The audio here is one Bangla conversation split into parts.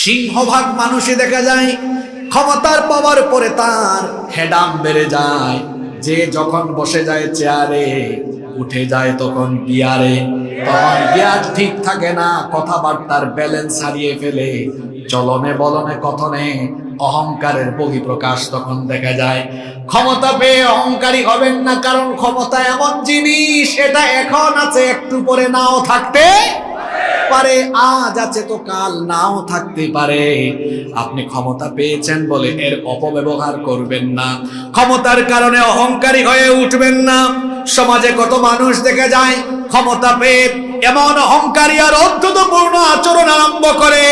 সিংহভাগ মানুষই দেখা যায় ক্ষমতার পাওয়ার পরে তার হেডাম বেড়ে যায়, যে যখন বসে যায় চেয়ারে, উঠে যায় তখন গিয়ারে, তখন গিয়ার ঠিক থাকে না, কথাবার্তার ব্যালেন্স হারিয়ে ফেলে, চলনে বলনে কথনে অহংকারের বহিঃপ্রকাশ তখন দেখা যায়। ক্ষমতা পেয়ে অহংকারী হবেন না, কারণ ক্ষমতা এমন জিনিস, এটা এখন আছে, একটু পরে নাও থাকতে পারে, আজ আছে তো কাল নাও থাকতে পারে। আপনি ক্ষমতা পেয়েছেন বলে এর অপব্যবহার করবেন না, ক্ষমতার কারণে অহংকারী হয়ে উঠবেন না। সমাজে কত মানুষ দেখা যায় ক্ষমতা পেয়ে এমন অহংকারী আর অদ্ভুতপূর্ণ আচরণ আরম্ভ করে,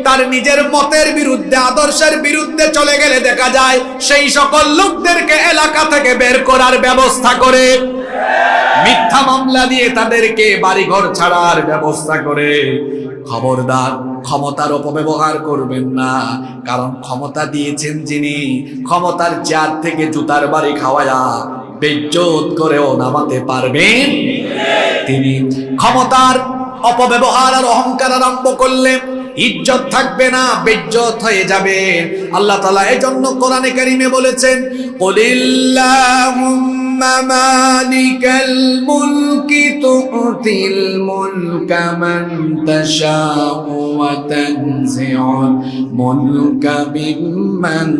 তার নিজের মতের বিরুদ্ধে, আদর্শের বিরুদ্ধে চলে গেলে দেখা যায় সেই সকল লোকদেরকে এলাকা থেকে বের করার ব্যবস্থা করে, মিথ্যা মামলা দিয়ে তাদেরকে বাড়িঘর ছাড়ার ব্যবস্থা করে। খবরদার, ক্ষমতার অপব্যবহার করবেন না, কারণ ক্ষমতা দিয়েছেন যিনি, ক্ষমতার চেয়ার থেকে জুতার বাড়ি খাওয়ায়া বেইজ্জত করেও নামাতে পারবেন তিনি। ক্ষমতার অপব্যবহার আর অহংকার আরম্ভ করলে ইজ্জত থাকবে না, বেইজ্জত হয়ে যাবে। আল্লাহ তাআলা এজন্য কোরআনে কারীমে বলেছেন, কুলিল্লাহুম্মা মালিকাল মুলকি তু'তিল মুলকা মান তাশাউ ওয়া তানজিউল মুলকা মিম্মান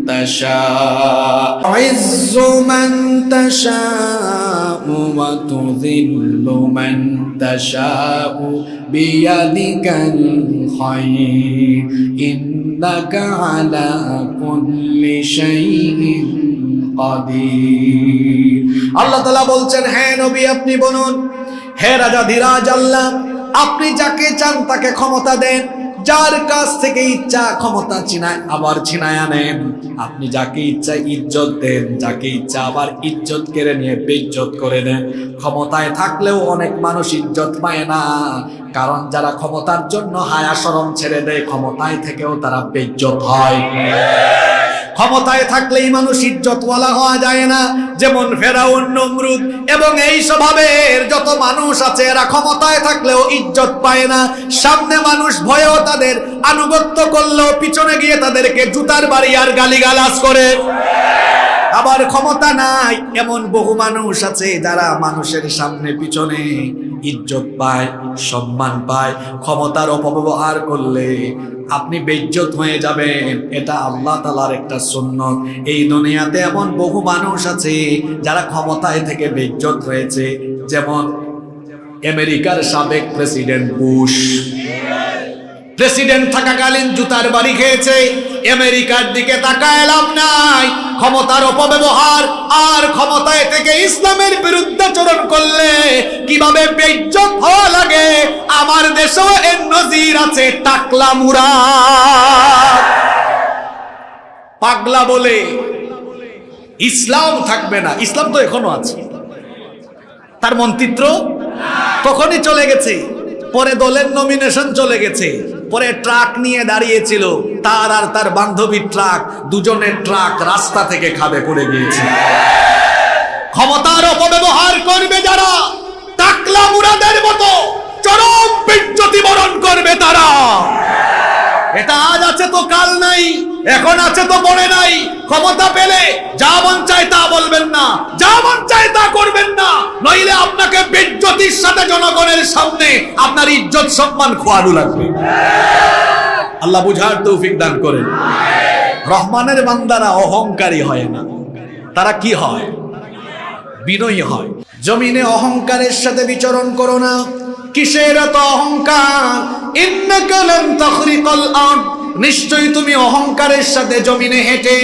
তাশাউ ইজ্জু মান তাশাউ ওয়া তুযিল্লু মান তাশাউ বিয়াদিকাল খায়র ইন্নাকা আলা কুল্লি শাইইন কাদির। আল্লাহ তাআলা বলছেন, হ্যাঁ নবী আপনি বলুন, হে রাজাধিরাজ আল্লাহ, আপনি যাকে চান তাকে ক্ষমতা দেন, যার কাছ থেকে ইচ্ছা ক্ষমতা ছিনায় আনেন। আপনি যাকে ইচ্ছা ইজ্জত দেন, যাকে ইচ্ছা আবার ইজ্জত কেড়ে নিয়ে বেইজ্জত করে দেন। ক্ষমতায় থাকলেও অনেক মানুষ ইজ্জত পায় না, কারণ যারা ক্ষমতার জন্য হায়া শরম ছেড়ে দেয়, ক্ষমতায় থেকেও তারা বেইজ্জত হয়। ক্ষমতায় থাকলেই মানুষ ইজ্জতওয়ালা হওয়া যায় না। যেমন ফেরাউন, নমরুদ এবং এই স্বভাবের যত মানুষ আছে, এরা ক্ষমতায় থাকলেও ইজ্জত পায় না। সামনে মানুষ ভয়েও তাদের আনুগত্য করলেও পিছনে গিয়ে তাদেরকে জুতার বাড়ি আর গালিগালাজ করে। আবার ক্ষমতা নাই এমন বহু মানুষ আছে যারা মানুষের সামনে পিছনে ইজ্জত পায়, সম্মান পায়। ক্ষমতার অপব্যবহার করলে আপনি বেইজ্জত হয়ে যাবেন, এটা আল্লাহ তাআলার একটা সুন্নত। এই দুনিয়াতে এমন বহু মানুষ আছে যারা ক্ষমতায় থেকে বেইজ্জত হয়েছে, যেমন আমেরিকার সাবেক প্রেসিডেন্ট বুশ, প্রেসিডেন্ট থাকাকালীন জুতার বাড়ি খেয়েছে। আমেরিকার দিকে তাকায় লাভ নাই, ক্ষমতার অপব্যবহার আর ক্ষমতায় থেকে ইসলামের বিরুদ্ধাচরণ করলে কিভাবে বেইজ্জত হওয়া লাগে, আমার দেশেও এর নজির আছে। টাকলা মুরাদ পাগলা বলে ইসলাম থাকবে না, ইসলাম তো এখনো আছে, তার মন্ত্রিত্ব তখনই চলে গেছে, পরে দলের নমিনেশন চলে গেছে, পরে ট্রাক নিয়ে দাঁড়িয়েছিল, তার আর তার বান্ধবীর ট্রাক, দুজনের ট্রাক রাস্তা থেকে খাদে পড়ে গিয়েছে। ক্ষমতার অপব্যবহার করবে যারা, টাকলা মুরাদের মতো চরম বেইজ্জতি বরণ করবে তারা। এটা আজ আছে তো কাল নাই, এখন আছে তো পরে নাই। ক্ষমতা পেলে যা মন চায় তা বলবেন না, যা মন চায় তা করবেন না, নইলে আপনাকে বেইজ্জতির সাথে জনগণের সামনে আপনার ইজ্জত সম্মান খোয়ানো লাগবে। আল্লাহ বুঝার তৌফিক দান করেন। রহমানের বান্দারা অহংকারী হয় না, তারা কি হয়? বিনয়ী হয়। জমিনে অহংকারের সাথে বিচরণ করো না। কিসের এত অহংকার? ইন্নাকা লান তাখরিকাল আরদ, নিশ্চয়ই তুমি অহংকারের সাথে জমিনে হেঁটে,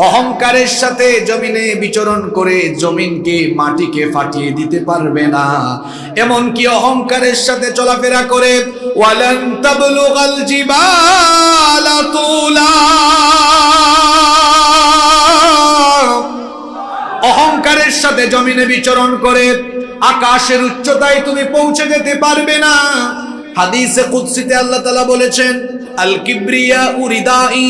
অহংকারের সাথে জমিনে বিচরণ করে জমিনকে, মাটিকে ফাটিয়ে দিতে পারবে না। এমন কি অহংকারের সাথে চলাফেরা করে ওয়ালান তাবলুগাল জিবালা তুলা, অহংকারের সাথে জমিনে বিচরণ করে আকাশের উচ্চতায় তুমি পৌঁছে যেতে পারবে না। হাদিসে কুদসিতে আল্লাহ তাআলা বলেছেন, আল কিবরিয়া উরিদাই,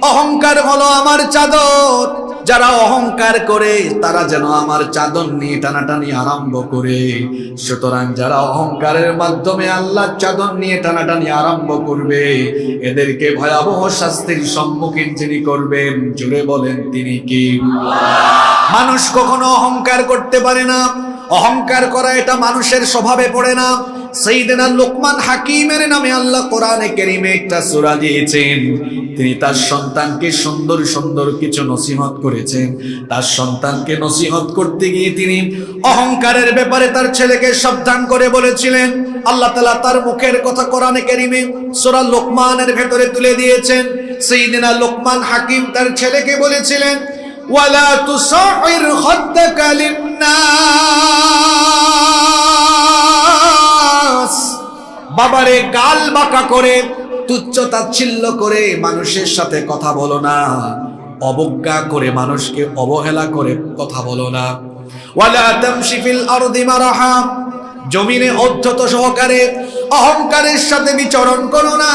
অহংকার হলো আমার চাদর। যারা অহংকার করে তারা যেন আমার চাদর নিয়ে টানাটানি আরম্ভ করে। সুতরাং যারা অহংকারের মাধ্যমে আল্লাহর চাদর নিয়ে টানাটানি আরম্ভ করবে, এদেরকে ভয়াবহ শাস্তির সম্মুখীন যিনি করবেন, জুড়ে বলেন তিনি কি? মানুষ কখনো অহংকার করতে পারে না। অহংকার করা এটা মানুষের স্বভাবে পড়ে না। সাইয়েদনা লোকমান হাকিমের নামে আল্লাহ কোরআনে কারীমে একটা সূরা দিয়েছেন। তিনি তার সন্তানকে সুন্দর সুন্দর কিছু নসিহত করেছেন। তার সন্তানকে নসিহত করতে গিয়ে তিনি অহংকারের ব্যাপারে তার ছেলেকে সাবধান করে বলেছিলেন। আল্লাহ তাআলা তার মুখের কথা কোরআনে কারীমে সূরা লোকমানের ভেতরে তুলে দিয়েছেন। সাইয়েদনা লোকমান হাকিম তার ছেলেকে বলেছিলেন, ওয়ালা তুসাইর খাদ্দাকা লিন্নাস, বাবারে গাল বাঁকা করে তুচ্ছ তাচ্ছিল্য করে মানুষের সাথে কথা বলো না, অবজ্ঞা করে মানুষকে অবহেলা করে কথা বলো না। ওয়ালা তামশি ফিল আরদি মারাহা, জমিনে অধ্যত সহকারে অহংকারের সাথে বিচরণ করো না।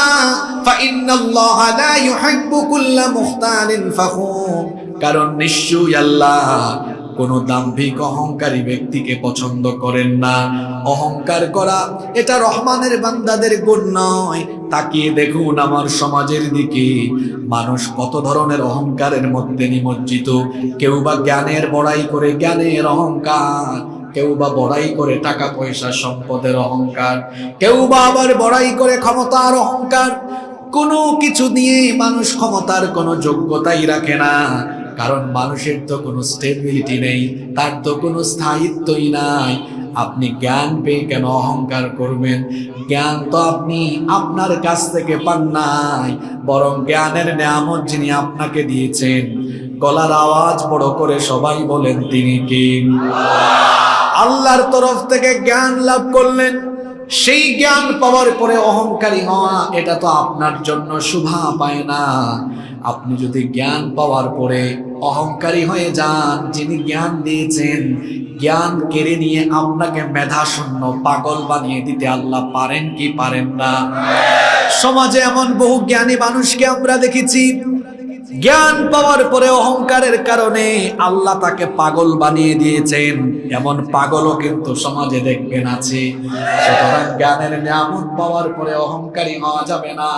ফা ইন্নাল্লাহা লা ইউহিব্বু কুল্লা মুখতালিন ফাখুর, কারণ নিশ্চয়ই আল্লাহ কোন দাম্ভিক অহংকারী ব্যক্তিকে পছন্দ করেন না। অহংকার করা এটা রহমানের বান্দাদের গুণ নয়। তাকিয়ে দেখুন আমার সমাজের দিকে, মানুষ কত ধরনের অহংকারের মধ্যে নিমজ্জিত। কেউ বা জ্ঞানের বড়াই করে জ্ঞানের অহংকার, কেউ বা বড়াই করে টাকা পয়সা সম্পদের অহংকার, কেউ বা আবার বড়াই করে ক্ষমতার অহংকার। কোনো কিছু নিয়ে মানুষ ক্ষমতার কোনো যোগ্যতাই রাখে না, কারণ মানুষের তো কোনো স্টেবিলিটি নেই, তার তো কোনো স্থায়িত্বই নাই। আপনি জ্ঞান পেয়ে কেন অহংকার করবেন? জ্ঞান তো আপনি আপনার কাছ থেকে পান নাই, বরং জ্ঞানের নিয়ামত যিনি আপনাকে দিয়েছেন, গলার আওয়াজ বড় করে সবাই বলেন তিনি কে? আল্লাহর তরফ থেকে জ্ঞান লাভ করলেন। সেই জ্ঞান পাওয়ার পরে অহংকারী হওয়া এটা তো আপনার জন্য শোভা পায় না। আপনি যদি জ্ঞান পাওয়ার পরে অহংকারী হয়ে যান, যিনি জ্ঞান দিয়েছেন, জ্ঞান কেড়ে নিয়ে আপনাকে মেধাশূন্য পাগল বানিয়ে দিতে আল্লাহ পারেন কি পারেন না? সমাজে এমন বহু জ্ঞানী মানুষকে আমরা দেখেছি, জ্ঞান পাওয়ার পরে অহংকারের কারণে আল্লাহ তাকে পাগল বানিয়ে দিয়েছেন। এমন পাগলও কিন্তু সমাজে দেখবেন আছে। সুতরাং জ্ঞানের নিয়ামত পাওয়ার পরে অহংকারী হওয়া যাবে না,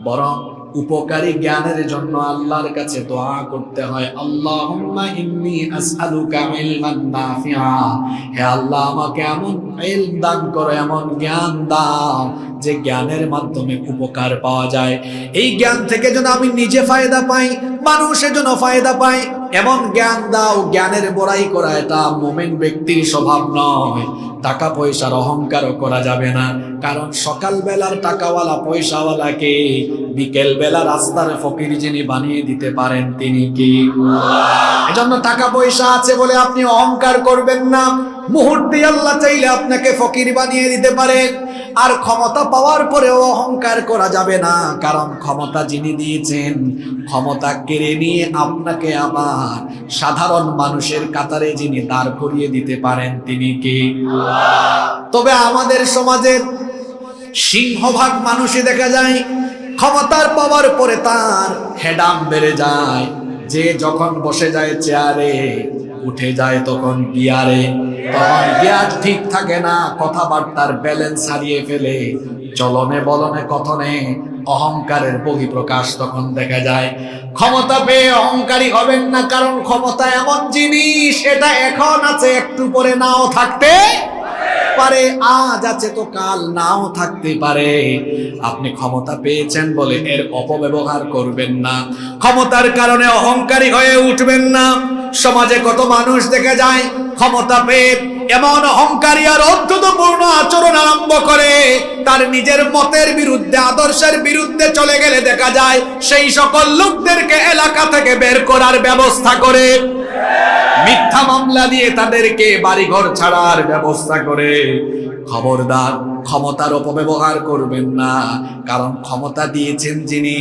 বরং উপকারী জ্ঞানের জন্য আল্লাহর কাছে দোয়া করতে হয়। আল্লাহুম্মা ইন্নী আসআলুকা ইলমান নাফিআ, হে আল্লাহ আমাকে এমন ইলম দান করো, এমন জ্ঞান দাও যে জ্ঞানের মাধ্যমে উপকার পাওয়া যায়। এই জ্ঞান থেকে যেন আমি নিজে ফায়দা পাই, মানুষের জন্য ফায়দা পাই, এমন জ্ঞান দাও। জ্ঞানের বড়াই করা এটা মুমিন ব্যক্তির স্বভাব নয়। টাকা পয়সার অহংকারও করা যাবে না, কারণ সকাল বেলার টাকাওয়ালা পয়সাওয়ালাকে বিকেল বেলা রাস্তার ফকির যিনি বানিয়ে দিতে পারেন তিনি কি? এজন্য টাকা পয়সা আছে বলে আপনি অহংকার করবেন না। মুহূর্তে আল্লাহ চাইলে আপনাকে ফকির বানিয়ে দিতে পারেন। আর ক্ষমতা পাওয়ার পরেও অহংকার করা যাবে না, কারণ ক্ষমতা যিনি দিয়েছেন, ক্ষমতা কেড়ে নিয়ে আপনাকে আবার সাধারণ মানুষের কাতারে যিনি দাঁড় করিয়ে দিতে পারেন তিনি কি? তবে আমাদের সমাজের সিংহভাগ মানুষই দেখা যায় ক্ষমতার পাওয়ার পরে তার হেডাম বেড়ে যায়। যে যখন বসে যায় চেয়ারে, উঠে যায় তখন গিয়ারে, তখন গিয়ার ঠিক থাকে না, কথাবার্তার ব্যালেন্স হারিয়ে ফেলে, চলনে বলনে কথনে অহংকারের বহিঃপ্রকাশ তখন দেখা যায়। ক্ষমতা পেয়ে অহংকারী হবেন না, কারণ ক্ষমতা এমন জিনিস, এটা এখন আছে, একটু পরে নাও থাকতে পারে। আজ আছে তো কাল নাও থাকতে পারে। আপনি ক্ষমতা পেয়েছেন বলে এর অপব্যবহার করবেন না, ক্ষমতার কারণে অহংকারী হয়ে উঠবেন না। সমাজে কত মানুষ দেখা যায় ক্ষমতা পেয়ে এমন অহংকারী আর অদ্ভুতপূর্ণ আচরণ আরম্ভ করে, তার নিজের মতের বিরুদ্ধে, আদর্শের বিরুদ্ধে চলে গেলে দেখা যায় সেই সকল লোকদেরকে এলাকা থেকে বের করার ব্যবস্থা করে, মিথ্যা মামলা দিয়ে তাদেরকে বাড়িঘর ছাড়ার ব্যবস্থা করে। খবরদার, ক্ষমতার অপব্যবহার করবেন না, কারণ ক্ষমতা দিয়েছেন যিনি,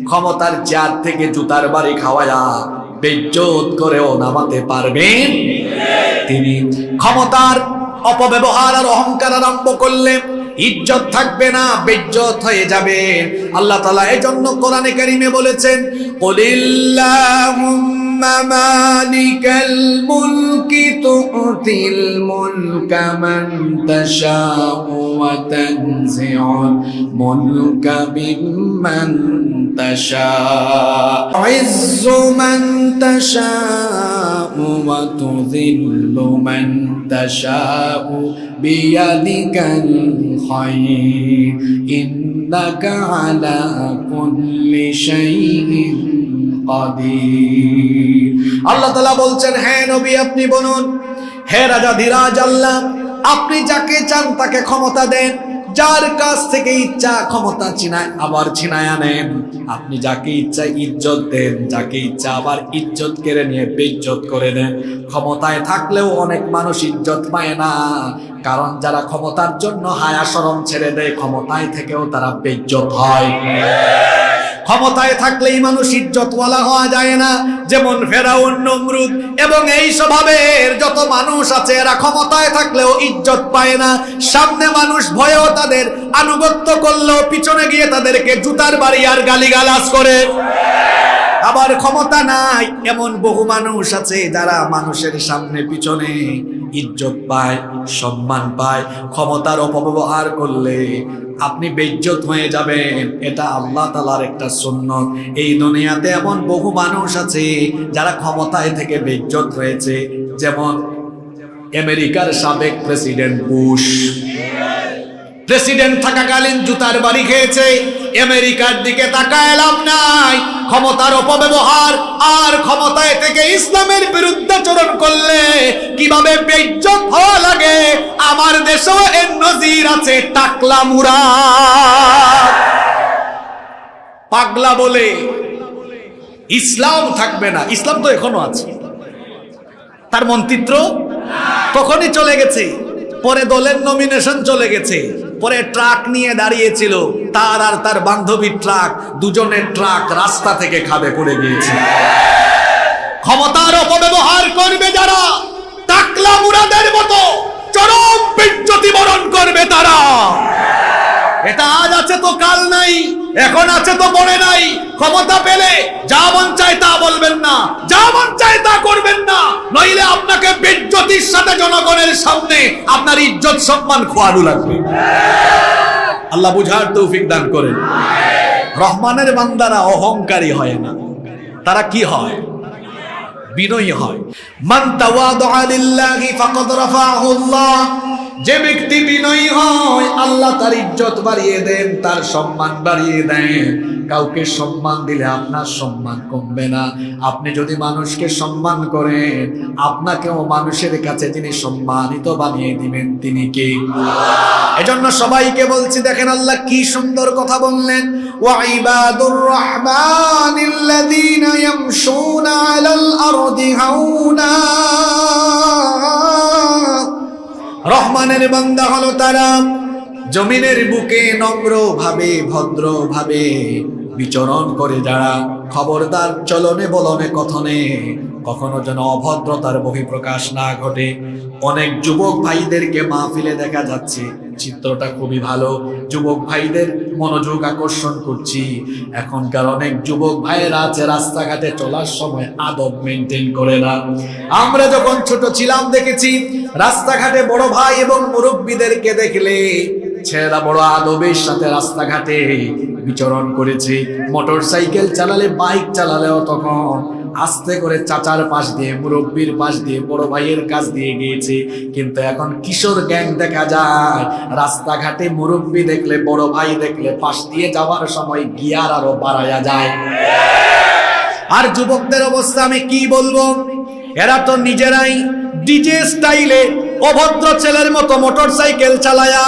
ক্ষমতার চেয়ার থেকে জুতার বাড়ি খাওয়ায়া বেইজ্জত করেও নামাতে পারবেন তিনি। ক্ষমতার অপব্যবহার আর অহংকার আরম্ভ করলে ইজ্জত থাকবে না, বেইজ্জত হয়ে যাবে। আল্লাহ তাআলা এজন্য কোরআনে কারীমে বলেছেন, কুলিল্লাহুম্মা মালিকাল মুলকি তুতিল মুলকা মান তাশাউ ওয়া তানজিউল মুলকা মিম্মান তাশাউ ইজ্জু মান তাশাউ ওয়া তুযিল্লু মান তাশাউ বিয়াদিকাল খায়র ইন্নাকা আলা কুল্লি শাইইন কাদির। আল্লাহ তাআলা বলছেন, হ্যাঁ নবী আপনি বলুন, হে রাজাধিরাজ আল্লাহ, আপনি যাকে চান তাকে ক্ষমতা দেন, যার কাছ থেকে ইচ্ছা ক্ষমতা ছিনায় আনেন। আপনি যাকে ইচ্ছা ইজ্জত দেন, যাকে ইচ্ছা আবার ইজ্জত কেড়ে নিয়ে বেইজ্জত করে দেন। ক্ষমতায় থাকলেও অনেক মানুষ ইজ্জত পায় না, কারণ যারা ক্ষমতার জন্য হায়া শরম ছেড়ে দেয়, ক্ষমতায় থেকেও তারা বেইজ্জত হয়। ক্ষমতায় থাকলেই মানুষ ইজ্জতওয়ালা হওয়া যায় না। যেমন ফেরাউন, নমরুদ এবং এই স্বভাবের যত মানুষ আছে, এরা ক্ষমতায় থাকলেও ইজ্জত পায় না। সামনে মানুষ ভয়েও তাদের আনুগত্য করলেও পিছনে গিয়ে তাদেরকে জুতার বাড়ি আর গালিগালাজ করে। আবার ক্ষমতা নাই এমন বহু মানুষ আছে যারা মানুষের সামনে পিছনে ইজ্জত পায়, সম্মান পায়। ক্ষমতার অপব্যবহার করলে আপনি বেইজ্জত হয়ে যাবেন, এটা আল্লাহ তাআলার একটা সুন্নত। এই দুনিয়াতে এমন বহু মানুষ আছে যারা ক্ষমতায় থেকে বেইজ্জত হয়েছে। যেমন আমেরিকার সাবেক প্রেসিডেন্ট বুশ, প্রেসিডেন্ট থাকাকালীন জুতার বাড়ি খেয়েছে। আমেরিকার দিকে তাকায় লাভ নাই, ক্ষমতার অপব্যবহার আর ক্ষমতায় থেকে ইসলামের বিরুদ্ধাচরণ করলে কিভাবে বেইজ্জত হওয়া লাগে, আমার দেশেও এর নজির আছে। টাকলা মুরাদ পাগলা বলে ইসলাম থাকবে না, ইসলাম তো এখনো আছে, তার মন্ত্রিত্ব তখনই চলে গেছে, পরে দলের নমিনেশন চলে গেছে, পরে ট্রাক নিয়ে দাঁড়িয়েছিল, তার আর তার বান্ধবীর ট্রাক, দুজনের ট্রাক রাস্তা থেকে খাদে পড়ে গিয়েছে। ক্ষমতার অপব্যবহার করবে যারা, টাকলা মুরাদের মতো চরম বেইজ্জতি বরণ করবে তারা। এটা আজ আছে তো কাল নাই, এখন আছে তো পরে নাই। ক্ষমতা পেলে যা মন চায় তা বলবেন না, যা মন চায় তা করবেন না, নইলে আপনাকে বেইজ্জতির সাথে জনগণের সামনে আপনার ইজ্জত সম্মান খোয়ানো লাগবে। আল্লাহ বুঝার তৌফিক দান করেন। রহমানের বান্দারা অহংকারী হয় না, তারা কি হয়? বিনয়ী হয়। মান তাওয়াদা লিল্লাহি ফাকাদ রাফাহু আল্লাহ। যে ব্যক্তি বিনয়ী হয় আল্লাহ তার ইজ্জত বাড়িয়ে দেন, তার সম্মান বাড়িয়ে দেন। কাউকে সম্মান দিলে আপনার সম্মান কমবে না। আপনি যদি মানুষকে সম্মান করেন, আপনাকেও মানুষের কাছে যিনি সম্মানিত বানিয়ে দিবেন তিনি কে? এজন্য সবাইকে বলছি, দেখেন আল্লাহ কি সুন্দর কথা বললেন, ওয়া ইবাদুর রাহমানিল্লাযীনা ইয়ামশুনা আলাল আরদি হাওনা। রহমানের বান্দা হলো তারা জমিনের বুকে নম্র ভাবে, ভদ্র ভাবে বিচরণ করে যারা। খবরদার চলনে বলনে কথনে কখনো যেন অভদ্রতার বহিঃপ্রকাশ না ঘটে। অনেক যুবক ভাইদেরকে মাহফিলে দেখা যাচ্ছে, চিত্রটা খুবই ভালো, যুবক ভাইদের মনোযোগ আকর্ষণ করছি। এখনকার অনেক যুবক ভাইয়েরা আছে রাস্তাঘাটে চলার সময় আদব মেনটেন করে না। আমরা যখন ছোট ছিলাম দেখেছি রাস্তাঘাটে বড় ভাই এবং মুরব্বীদেরকে দেখলে ছেলেরা বড় আদবের সাথে রাস্তাঘাটে বিচরণ করেছে। মোটর সাইকেল চালালে, বাইক চালালেও তখন আস্তে করে চাচার পাশ দিয়ে, মুরব্বীর পাশ দিয়ে, বড় ভাইয়ের কাছ দিয়ে গিয়েছে। কিন্তু এখন কিশোর গ্যাং দেখা যায়, রাস্তাঘাটে মুরব্বী দেখলে, বড় ভাই দেখলে পাশ দিয়ে যাওয়ার সময় গিয়ার আরো বাড়ায়া যায়। আর যুবকদের অবস্থা আমি কি বলবো, এরা তো নিজেরাই ডিজে স্টাইলে অভদ্র ছেলের মতো মোটর সাইকেল চালায়া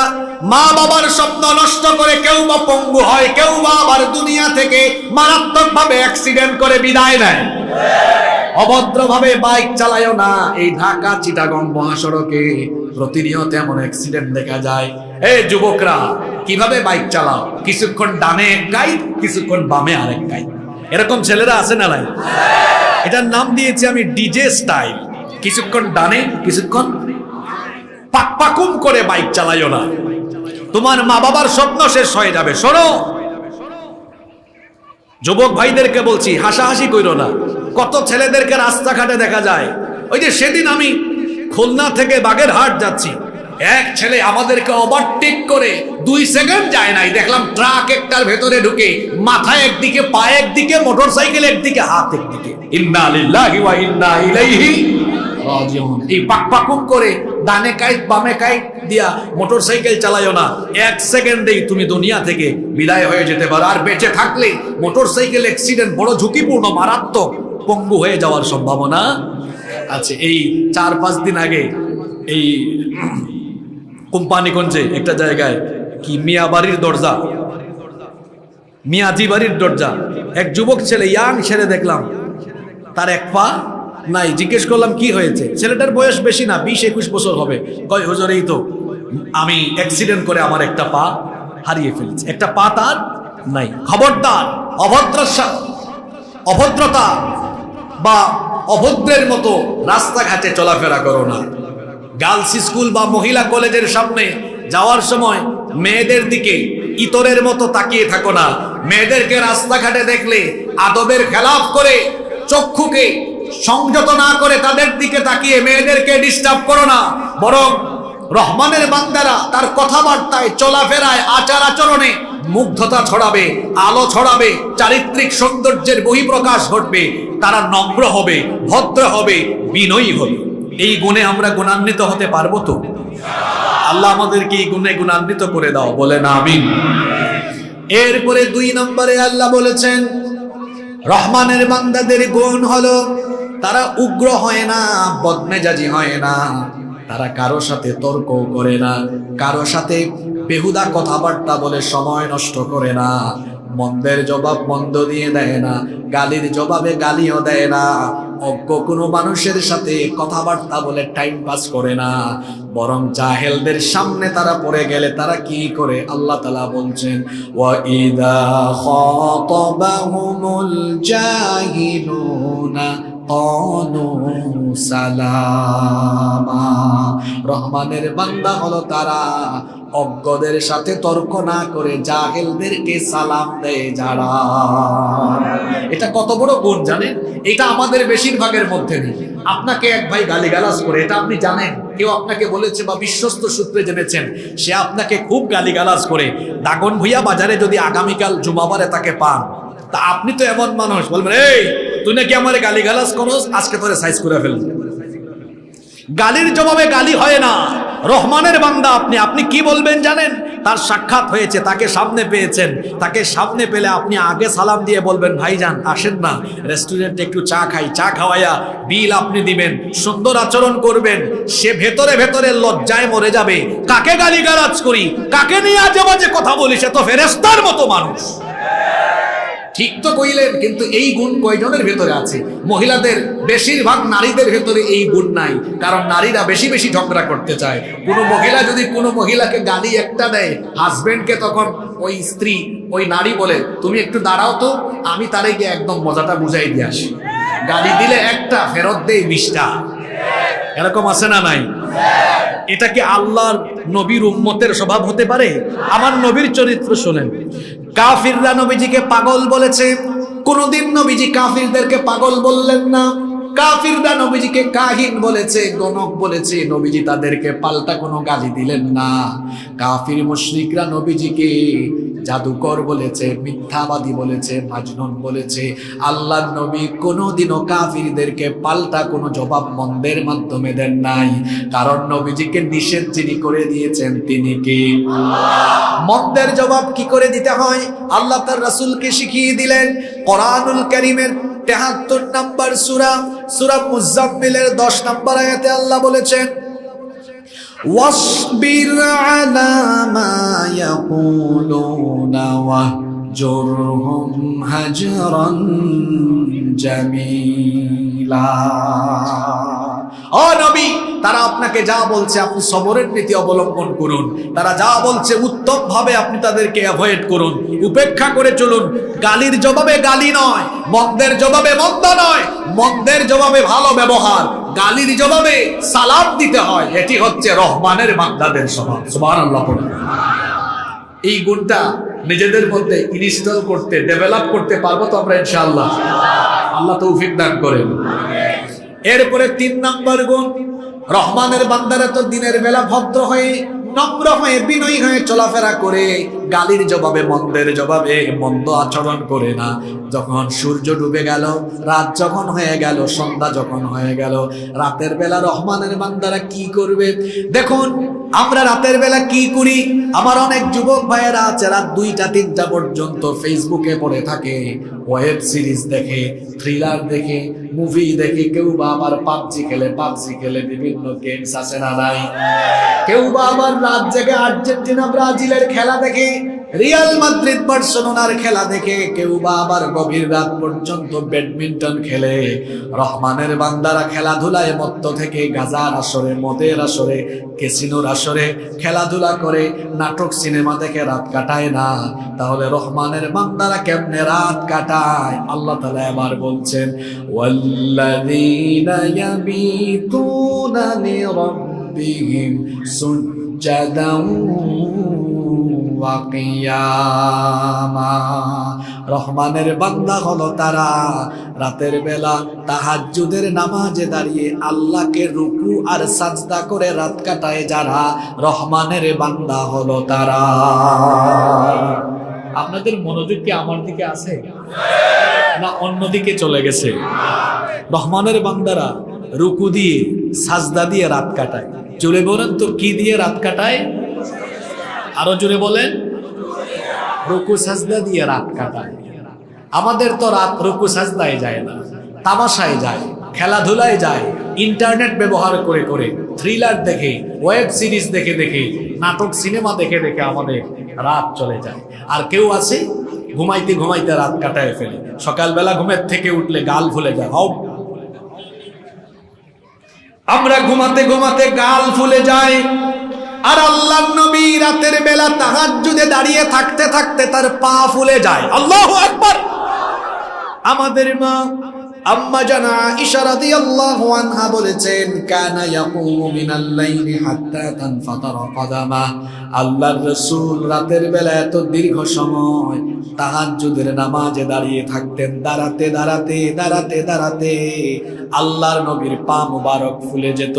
মা বাবার স্বপ্ন নষ্ট করে কেউ বা পঙ্গু হয়, কেউ বা আবার দুনিয়া থেকে মারাত্মক ভাবে অ্যাক্সিডেন্ট করে বিদায় নেয়। অভদ্রভাবে বাইক চালায়ও না। এই ঢাকা চিটাগং মহাসড়কে প্রতিনিয়ত এমন অ্যাক্সিডেন্ট দেখা যায়। এই যুবকরা কিভাবে বাইক চালাও, কিছুক্ষণ ডানে এক গাইড, কিছুক্ষণ বামে আরেক গাইড, এরকম ছেলেরা আছে না নাই? এটার নাম দিয়েছি আমি ডিজে স্টাইল। কিছুক্ষণ ডানে, কিছুক্ষণ পাকপাকুম করে বাইক চালাইও না, তোমার মা বাবার স্বপ্ন শেষ হয়ে যাবে। শোনো, যুবক ভাইদেরকে বলছি, হাসাহাসি কইরো না। কত ছেলেদেরকে রাস্তাঘাটে দেখা যায়। ওই যে সেদিন আমি খুলনা থেকে বাগেরহাট যাচ্ছি, এক ছেলে আমাদেরকে ওভারটেক করে 2 সেকেন্ড যায় নাই, দেখলাম ট্রাক একটার ভেতরে ঢুকে মাথা একদিকে, পা একদিকে, মোটরসাইকেল একদিকে, হাত একদিকে। ইন্না লিল্লাহি ওয়া ইন্না ইলাইহি রাজিউন। এই পাকপাকুম করে ডানে কাইত বামে কাইত দিয়া মোটরসাইকেল চালায়ও না, 1 সেকেন্ডেই তুমি দুনিয়া থেকে বিদায় হয়ে যেতে পারো। আর বেঁচে থাকলে মোটরসাইকেল অ্যাক্সিডেন্ট বড় ঝুঁকিপূর্ণ, মারাত্মক, পঙ্গু হয়ে যাওয়ার সম্ভাবনা আছে। এই 4-5 দিন আগে এই কোম্পানিগঞ্জে একটা জায়গায় কি মিয়া বাড়ির দরজা, মিয়াজি বাড়ির দরজা, এক যুবক ছেলে, ইয়াং ছেলে দেখলাম, তার এক পা নাই। জিজ্ঞেস করলাম কি হয়েছে? ছেলেটার বয়স বেশি না, 20-21 বছর হবে। কয় হুজুর এই তো আমি অ্যাক্সিডেন্ট করে আমার একটা পা হারিয়ে ফেলেছি, একটা পা তার নাই। খবরদার অভদ্রতা বা অভদ্রের মতো রাস্তাঘাটে চলাফেরা করো না। গার্লস স্কুল বা মহিলা কলেজের সামনে যাওয়ার সময় মেয়েদের দিকে ইতরের মতো তাকিয়ে থাকো না। মেয়েদেরকে রাস্তাঘাটে দেখলে আদবের খেলাফ করে, চক্ষুকে সংযত না করে তাদের দিকে তাকিয়ে মেয়েদেরকে ডিস্টার্ব করো না। বরং রহমানের বান্দারা তার কথাবার্তায়, চলাফেরায়, আচার আচরণে মুগ্ধতা ছড়াবে, আলো ছড়াবে, চারিত্রিক সৌন্দর্যের বহিঃপ্রকাশ ঘটবে। তারা নম্র হবে, ভদ্র হবে, বিনয়ী হবে। এই গুণে আমরা গুণান্বিত হতে পারবো তো? আল্লাহ আমাদেরকে এই গুণে গুণান্বিত করে দাও, বলেন আমিন। এরপরে 2 নম্বরে আল্লাহ বলেছেন রহমানের বান্দাদের গুণ হলো তারা উগ্র হয় না, বদমেজাজি হয় না, তারা কারো সাথে তর্ক করে না, কারো সাথে বেহুদা কথাবার্তা বলে সময় নষ্ট করে না, মন্দের জবাব মন্দ দিয়ে দেয় না, গালির জবাবে গালিও দেয় না, অজ্ঞ কোনো মানুষের সাথে কথাবার্তা বলে টাইম পাস করে না। বরং জাহেলদের সামনে তারা পড়ে গেলে তারা কি করে? আল্লাহ তাআলা বলছেন ওয়া ইযা খাতাবাহুমুল জাহিলুনা ক্বালু সালামা। রহমানের বান্দা হলো তারা অজ্ঞদের সাথে তর্ক না করে জাহেলদেরকে সালাম দেয় যারা। এটা কত বড় গুণ জানেন? এটা আমাদের বেশিরভাগের মধ্যে নেই। আপনাকে এক ভাই গালিগালাজ করে, এটা আপনি জানেন, কেউ আপনাকে বলেছে বা বিশ্বস্ত সূত্রে জেনেছেন, সে আপনাকে খুব গালিগালাজ করে। দাগন ভুইয়া বাজারে যদি আগামীকাল জুমাবারে তাকে পান, তা আপনি তো এমন মানুষ বলবেন, এই তুই নাকি আমারে গালিগালাজ করস, আজকে তোরে সাইজ করে ফেলবো। গালির জবাবে গালি হয় না। রহমানের বান্দা আপনি কি বলবেন জানেন? তার সাক্ষাৎ হয়েছে, তাকে সামনে পেয়েছেন, তাকে সামনে পেলে আপনি আগে সালাম দিয়ে বলবেন, ভাইজান আসেন না রেস্টুরেন্টে একটু চা খাই, চা খাওয়াইয়া বিল আপনি দিবেন, সুন্দর আচরণ করবেন। সে ভেতরে ভেতরে লজ্জায় মরে যাবে, কাকে গালিগালাজ করি, কাকে নিয়ে আজে বাজে কথা বলি, সে তো ফেরেশতার মতো মানুষ। ঠিক তো কইলেন, কিন্তু এই গুণ কয়জনের ভেতরে আছে? মহিলাদের, বেশিরভাগ নারীদের ভেতরে এই গুণ নাই, কারণ নারীরা বেশি বেশি ঝগড়া করতে চায়। কোনো মহিলা যদি কোনো মহিলাকে গালি একটা দেয় হাজবেন্ডকে, তখন ওই স্ত্রী, ওই নারী বলে, তুমি একটু দাঁড়াও তো, আমি তারে গিয়ে একদম মজাটা বুঝাই দিয়ে আসি। গালি দিলে একটা, ফেরত দেয় 20টা। এরকম আছে না নাই? এটা কি আল্লাহর নবীর উম্মতের স্বভাব হতে পারে? আমার নবীর চরিত্র শোনেন। কাফিররা নবীজিকে পাগল বলেছে, কোনদিন নবীজি কাফিরদেরকে পাগল বললেন না। কাফিররা নবীজিকে কাহিন বলেছে, গণক বলেছে, নবীজি তাদেরকে পাল্টা কোনো গালি দিলেন না। কাফির মুশরিকরা নবীজিকে জাদুকর বলেছে, মিথ্যাবাদী বলেছে, মাজনুন বলেছে। আল্লাহর নবী কোনোদিনও কাফিরদেরকে পাল্টা কোনো জবাব মন্দের মাধ্যমে দেন নাই, কারণ নবীজিকে নিষেধ যিনি করে দিয়েছেন তিনি কে? মন্দের জবাব কি করে দিতে হয় আল্লাহ তার রাসূলকে শিখিয়ে দিলেন। কোরআনুল কারীমের ৭৩ নম্বর সূরা মুজাম্মিলের 10 নম্বর আয়াতে আল্লাহ বলেছেন, ওয়াসবির আলা মা ইয়াকুলুনা ওয়াহজুরহুম হাজরান জামিলা। ও নবী, তারা আপনাকে যা বলছে আপনি সবরের নীতি অবলম্বন করুন। তারা যা বলছে উত্তম ভাবে আপনি তাদেরকে অ্যাভয়েড করুন, উপেক্ষা করে চলুন। গালির জবাবে গালি নয়, মন্দের জবাবে মন্দ নয়, মন্দের জবাবে ভালো ব্যবহার, গালির জবাবে সালাম দিতে হয়। এটি হচ্ছে রহমানের বান্দাদের স্বভাব। সুবহানাল্লাহ। এই গুণটা নিজেদের মধ্যে ইনস্টল করতে, ডেভেলপ করতে পারবো তো আমরা ইনশাআল্লাহ? আল্লাহ তৌফিক দান করেন। এরপরে 3 নম্বর গুণ, রহমানের বান্দারা তো দিনের বেলা ভদ্র হয়ে, নম্র হয়ে, বিনয়ী হয়ে চলাফেরা করে, গালির জবাবে, মন্দের জবাবে মন্দ আচরণ করে না। যখন সূর্য ডুবে গেল, রাত যখন হয়ে গেল, সন্ধ্যা যখন হয়ে গেল, রাতের বেলা রহমানের বান্দারা কি করবে? দেখুন আমরা রাতের বেলা কি করি। আমার অনেক যুবক ভাইয়েরা আছে রাত 2টা 3টা পর্যন্ত ফেসবুকে পড়ে থাকে, ওয়েব সিরিজ দেখে, থ্রিলার দেখে, মুভি দেখে, কেউ বা আবার পাবজি খেলে, বিভিন্ন গেমস আছে না নাই, কেউ বা আবার রাত জেগে আর্জেন্টিনা ব্রাজিলের খেলা দেখে, রিয়াল মাদ্রিদ বার্সেলোনার খেলা দেখে, কেউ বা আবার গভীর রাত পর্যন্ত ব্যাডমিন্টন খেলে। রহমানের বান্দারা খেলাধুলায় মত্ত থেকে গাজার আসরে, মদের আসরে, ক্যাসিনোর আসরে খেলাধুলা করে, নাটক সিনেমা দেখে রাত কাটায় না। তাহলে রহমানের বান্দারা কেমনে রাত কাটায়? আল্লাহ তাআলা এবার বলছেন, ওয়াল্লাযীনা ইয়াবিতুনা লিরাব্বিহিম সুজ্জাদান ওয়া কিয়ামা। রহমানের বান্দা হলো তারা রাতের বেলা তাহাজ্জুদের নামাজে দাঁড়িয়ে আল্লাহকে রুকু আর সাজদা করে রাত কাটায় যারা, রহমানের বান্দা হলো তারা। আপনাদের মনোযোগ কি আমার দিকে আছে না অন্যদিকে চলে গেছে? রহমানের বান্দারা রুকু দিয়ে, সাজদা দিয়ে রাত কাটায়। জোরে বলেন তো, কি দিয়ে রাত কাটায়? আরো জোরে বলেন। রুকু সাজদা দিয়ে রাত কাটায়। আমাদের তো রাত রুকু সাজদায় যায় না, তামাশায় যায়, খেলাধুলায় যায়, ইন্টারনেট ব্যবহার করে করে, থ্রিলার দেখে, ওয়েব সিরিজ দেখে দেখে, নাটক সিনেমা দেখে দেখে আমাদের রাত চলে যায়। আর কেউ আছে ঘুমাইতে ঘুমাইতে রাত কাটায় ফেলে, সকালবেলা ঘুমের থেকে উঠলে গাল ফুলে যায়। আমরা ঘুমাতে ঘুমাতে গাল ফুলে যায়, আর আল্লাহর নবী রাতের বেলা তাহাজ্জুদে দাঁড়িয়ে থাকতে থাকতে তার পা ফুলে যায়। আল্লাহু আকবার। আমাদের মা আম্মা জানা আয়েশা রাদিয়াল্লাহু আনহা বলেছেন, কানা ইয়াকুমু মিনাল লাইলি হাত্তা তানফাতারা কাদামা। আল্লাহর রাসূল রাতের বেলা এত দীর্ঘ সময় তাহাজ্জুদের নামাজে দাঁড়িয়ে থাকতেন। দাঁড়াতে দাঁড়াতে দাঁড়াতে দাঁড়াতে আল্লাহর নবীর পা মুবারক ফুলে যেত।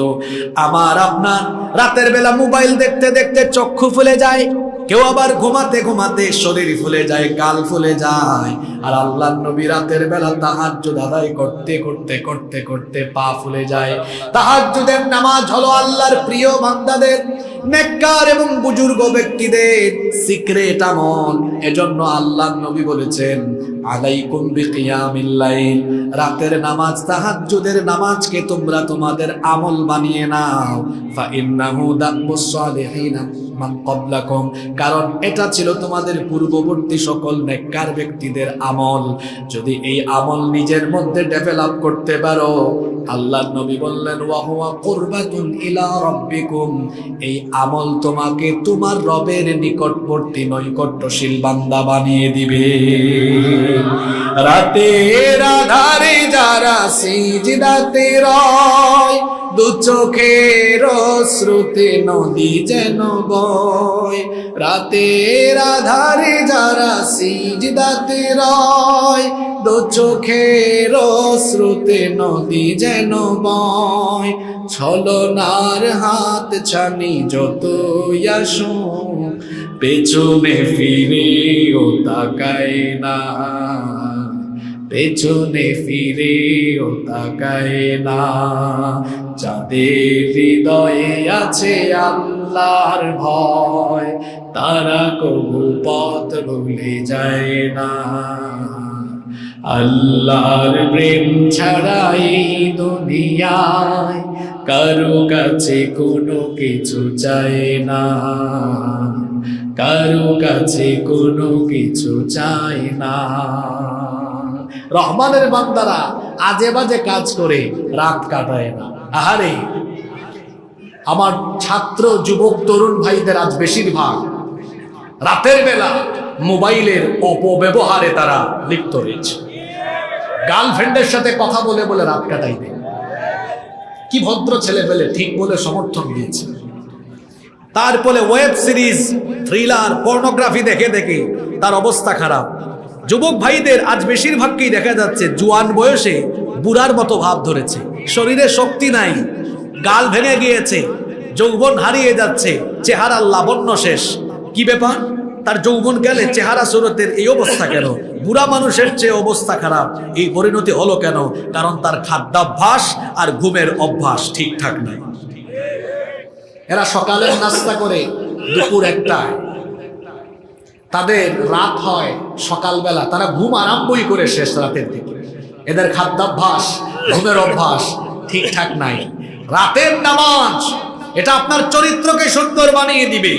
আমার আপনার রাতের বেলা মোবাইল দেখতে দেখতে চক্ষু ফুলে যায়, কেউ আবার ঘুমাতে ঘুমাতে শরীর ফুলে যায়, গাল ফুলে যায়। আর আল্লাহর নবী রাতের বেলা তাহাজ্জুদ আদায় করতে করতে করতে করতে পা ফুলে যায়। তাহাজ্জুদের নামাজ হলো আল্লাহর প্রিয় বান্দাদের, নেককার এবং বুজুর্গ ব্যক্তিদের সিক্রেট আমল। এজন্য আল্লাহর নবী বলেছেন, আলাইকুম বিকিয়ামিল লাইল। রাতের নামাজ, তাহাজ্জুদের নামাজকে তোমরা তোমাদের আমল বানিয়ে নাও। ফা ইন্নাহু দাব্বুস সালিহিনা মান ক্বাবলাকুম। কারণ এটা ছিল তোমাদের পূর্ববর্তী সকল নেককার ব্যক্তিদের আমল। যদি এই আমল নিজের মধ্যে ডেভেলপ করতে পারো, আল্লাহর নবী বললেন, ওয়া হুয়া কুরবাতুন ইলা রাব্বিকুম। এই আমল তোমাকে তোমার রবের নিকটবর্তী নৈকট্যশীল বান্দা বানিয়ে দিবে। রাতের আধারে যারা সিজদাতে রয়, দু চোখের অশ্রুতে নদী যেন বয়। রাতের আধারে যারা সিজদাতে রয়, দু চোখের অশ্রুতে নদী যেন বয়। ছলনার হাত ছানি যতই আসুক, পেছনে ফিরেও তাকায় না, পেছনে ফিরেও তাকায় না। যাদের হৃদয়ে আছে আল্লাহর ভয়, তারা কবু পথ ভুলে যায় না। আল্লাহর প্রেম ছাড়া এই দুনিয়ায় কারো কাছে কোনো কিছু চায় না, কারো কাছে কোনো কিছু চায় না। রহমানের বান্দারা আজে বাজে কাজ করে রাত কাটায় না। আহারে, আমার ছাত্র যুবক তরুণ ভাইদের আজ বেশিরভাগ রাতের বেলা মোবাইলের অপব্যবহারে তারা লিপ্ত রয়েছে। গার্লফ্রেন্ডের সাথে কথা বলে বলে রাত কাটাইবে। কি ভদ্র ছেলে পেলে ঠিক বলে সমর্থন দিয়েছে। তারপরে ওয়েব সিরিজ, থ্রিলার, পর্নোগ্রাফি দেখে দেখে তার অবস্থা খারাপ। যুবক ভাইদের আজ বেশিরভাগকেই দেখা যাচ্ছে জোয়ান বয়সে বুড়ার মতো ভাব ধরেছে, শরীরে শক্তি নাই, গাল ভেঙে গিয়েছে, যৌবন হারিয়ে যাচ্ছে, চেহারার লাবণ্য শেষ। কি ব্যাপার? তার যৌবন গেলে চেহারা সুরতের এই অবস্থা কেন? বুড়া মানুষের চেয়ে অবস্থা খারাপ। এই পরিণতি হলো কেন? কারণ তার খাদ্যাভ্যাস আর ঘুমের অভ্যাস ঠিকঠাক নাই। এরা সকালের নাস্তা করে দুপুর 1টায়, তাদের রাত হয় সকালবেলা, তারা ঘুম আরম্ভই করে শেষ রাতের দিকে। এদের খাদ্যাভ্যাস, ঘুমের অভ্যাস ঠিকঠাক নাই। রাতের নামাজ এটা আপনার চরিত্রকে সুন্দর বানিয়ে দিবে,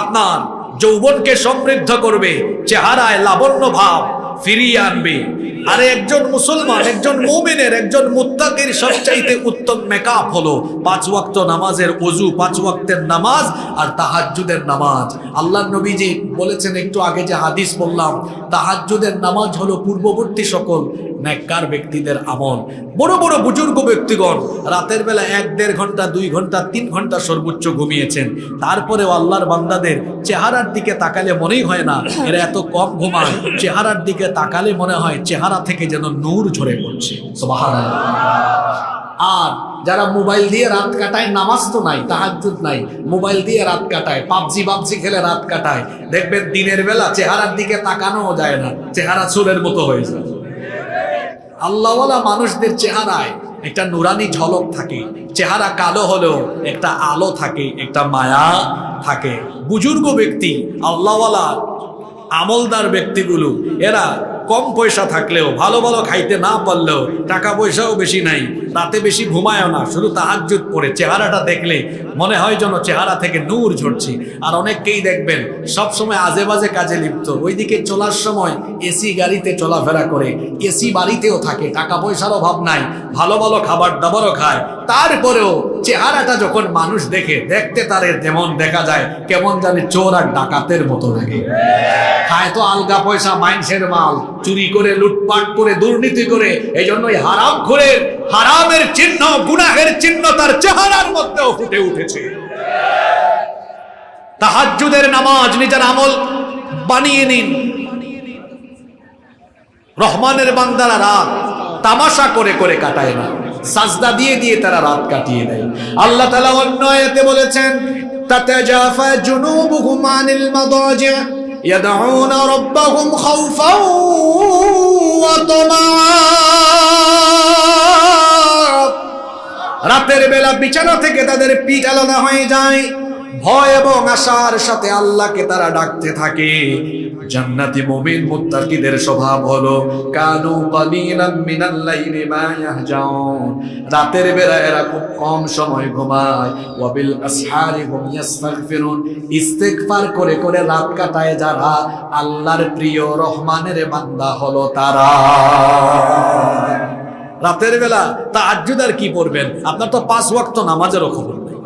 আপনার যৌবনকে সমৃদ্ধ করবে, চেহারায় লাবণ্য ভাব ফিরিয়ে আনবে। আর একজন মুসলমান, একজন মুমিনের, একজন মুত্তাকির সবচাইতে উত্তম মেকআপ হলো 5 ওয়াক্ত নামাজের ওযু, 5 ওয়াক্তের নামাজ আর তাহাজ্জুদের নামাজ। আল্লাহর নবীজি বলেছেন একটু আগে যে হাদিস বললাম, তাহাজ্জুদের নামাজ হলো পূর্ববর্তী সকল নেককার ব্যক্তিদের আমল। বড় বড় বুজুর্গ ব্যক্তিগণ রাতের বেলা 1-1.5 ঘন্টা, 2 ঘন্টা, 3 ঘন্টা সর্বোচ্চ ঘুমিয়েছেন। তারপরেও আল্লাহর বান্দাদের চেহারার দিকে তাকালে মনেই হয় না এরা এত কম ঘুমায়। চেহারার দিকে তাকালে মনে হয় চেহারা থেকে যেন নূর ঝরে পড়ছে। সুবহানাল্লাহ। আর যারা মোবাইল দিয়ে রাত কাটায়, নামাজ তো নাই, তাহাজ্জুদ নাই, মোবাইল দিয়ে রাত কাটায়, পাবজি খেলে রাত কাটায়, দেখবেন দিনের বেলা চেহারার দিকে তাকানো যায় না, চেহারা চুলের মতো হয়ে যায়। আল্লাহওয়ালা মানুষদের চেহারায় একটা নুরানি ঝলক থাকে, চেহারা কালো হলেও একটা আলো থাকে, একটা মায়া থাকে। বুজুর্গ ব্যক্তি, আল্লাহওয়ালা আমলদার ব্যক্তিগুলো, এরা কম পয়সা থাকলেও, ভালো ভালো খাইতে না পারলেও, টাকা পয়সাও বেশি নাই, রাতে বেশি ঘুমায়ও না, শুধু তাহাজ্জুদ পড়ে, চেহারাটা দেখলে মনে হয় যেন চেহারা থেকে নূর ঝরছে। আর অনেককেই দেখবেন সবসময় আজে বাজে কাজে লিপ্ত, ওইদিকে চলার সময় এসি গাড়িতে চলাফেরা করে, এসি বাড়িতেও থাকে, টাকা পয়সার অভাব নাই, ভালো ভালো খাবার দাবারও খায়, তারপরেও চেহারাটা যখন মানুষ দেখে, দেখতে তারে যেমন দেখা যায় কেমন জানি চোর আর ডাকাতের মতো লাগে। খায় তো আলগা পয়সা, মাইন্সের মাল, চুরি করে, লুটপাট করে, দুর্নীতি করে। এই জন্যই হারাম করে, হারামের চিহ্ন, গুনাহের চিহ্ন তার চেহারার মধ্যেও ফুটে উঠেছে। তাহাজ্জুদের নামাজ নিজের আমল বানিয়ে নিন। রহমানের বান্দারা রাত তামাশা করে করে কাটায় না, সাজদা দিয়ে দিয়ে তারা রাত কাটিয়ে দেয়। আল্লাহ তাআলা অন্য আয়াতে বলেছেন, তাতাজাফা জুনুবুহুম আনিল মাদাজি' ইয়াদউনা রাব্বাহুম খাউফান ওয়া তামাআ। রাতের বেলা বিছানা থেকে তাদের পিঠ আলাদা হয়ে যায়, ভয় এবং আশার সাথে আল্লাহকে তারা ডাকতে থাকে। জান্নাতি মুমিন মুত্তাকিদের স্বভাব হলো কানু কালিলাম মিনাল লাইলি মা ইয়াহজাউন, রাতের বেলা এরা খুব কম সময় ঘুমায়। ওয়া বিল আসহারি হুম ইস্তাগফিরুন, ইস্তিগফার করে করে রাত কাটায় যারা, আল্লাহর প্রিয় রহমানের বান্দা হলো তারা। রাতের বেলা তাহাজ্জুদ আর কি পড়বেন? আপনার তো 5 ওয়াক্ত নামাজেরও খবর নেই।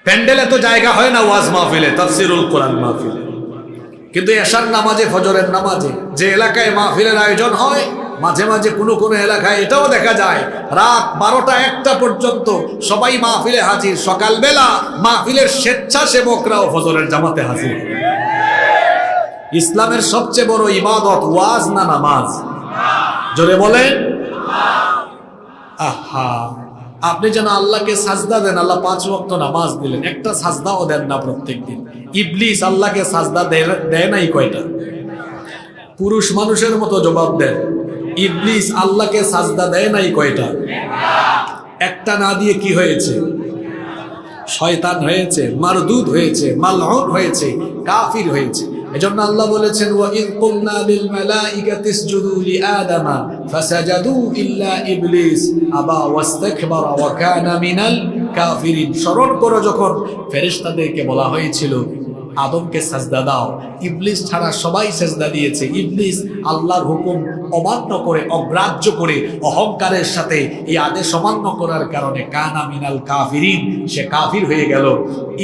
প্যান্ডেলে তো জায়গা হয় না ওয়াজ মাহফিলে, তাফসিরুল কোরআন মাহফিলে, কিন্তু এশার নামাজে, ফজরের নামাজে যে এলাকায় মাহফিলের আয়োজন হয়, মাঝে মাঝে কোনো কোনো এলাকায় এটাও দেখা যায় রাত 12টা-1টা পর্যন্ত সবাই মাহফিলে হাজির। সকালবেলা মাহফিলের স্বেচ্ছাসেবকরাও ফজরের জামাতে হাজির। ইসলামের সবচেয়ে বড় ইবাদত ওয়াজ না নামাজ? জোরে বলেন। আহা, আপনি যেন আল্লাহকে সাজদা দেন, আল্লাহ 5 ওয়াক্ত নামাজ দিলেন, একটা সাজদাও দেন না প্রত্যেক দিন। ইবলিস আল্লাহকে সাজদা দেয় নাই কয়টা? পুরুষ মানুষের মতো জবাব দেন, ইবলিস আল্লাহকে সাজদা দেয় নাই কয়টা? একটা না দিয়ে কি হয়েছে? শয়তান হয়েছে, মারদুদ হয়েছে, মালউন হয়েছে, কাফির হয়েছে। এজন্য আল্লাহ বলেছেন, ওয়া ইয কুলনা লিল মালাইকাতি ইসজুদু লিআদামা ফাসাজাদু ইল্লা ইবলিস আবা ওয়াস্তাকবারা ওয়া কানা মিনাল কাফিরিন। স্মরণ করো যখন ফেরেশতাদেরকে বলা হয়েছিল আদমকে সাজদা দাও, ইবলিস ছাড়া সবাই সাজদা দিয়েছে। ইবলিস আল্লাহর হুকুম অমান্য করে, অগ্রাহ্য করে, অহংকারের সাথে এই আদেশ অমান্য করার কারণে কানা মিনাল কাফিরিন, সে কাফির হয়ে গেল।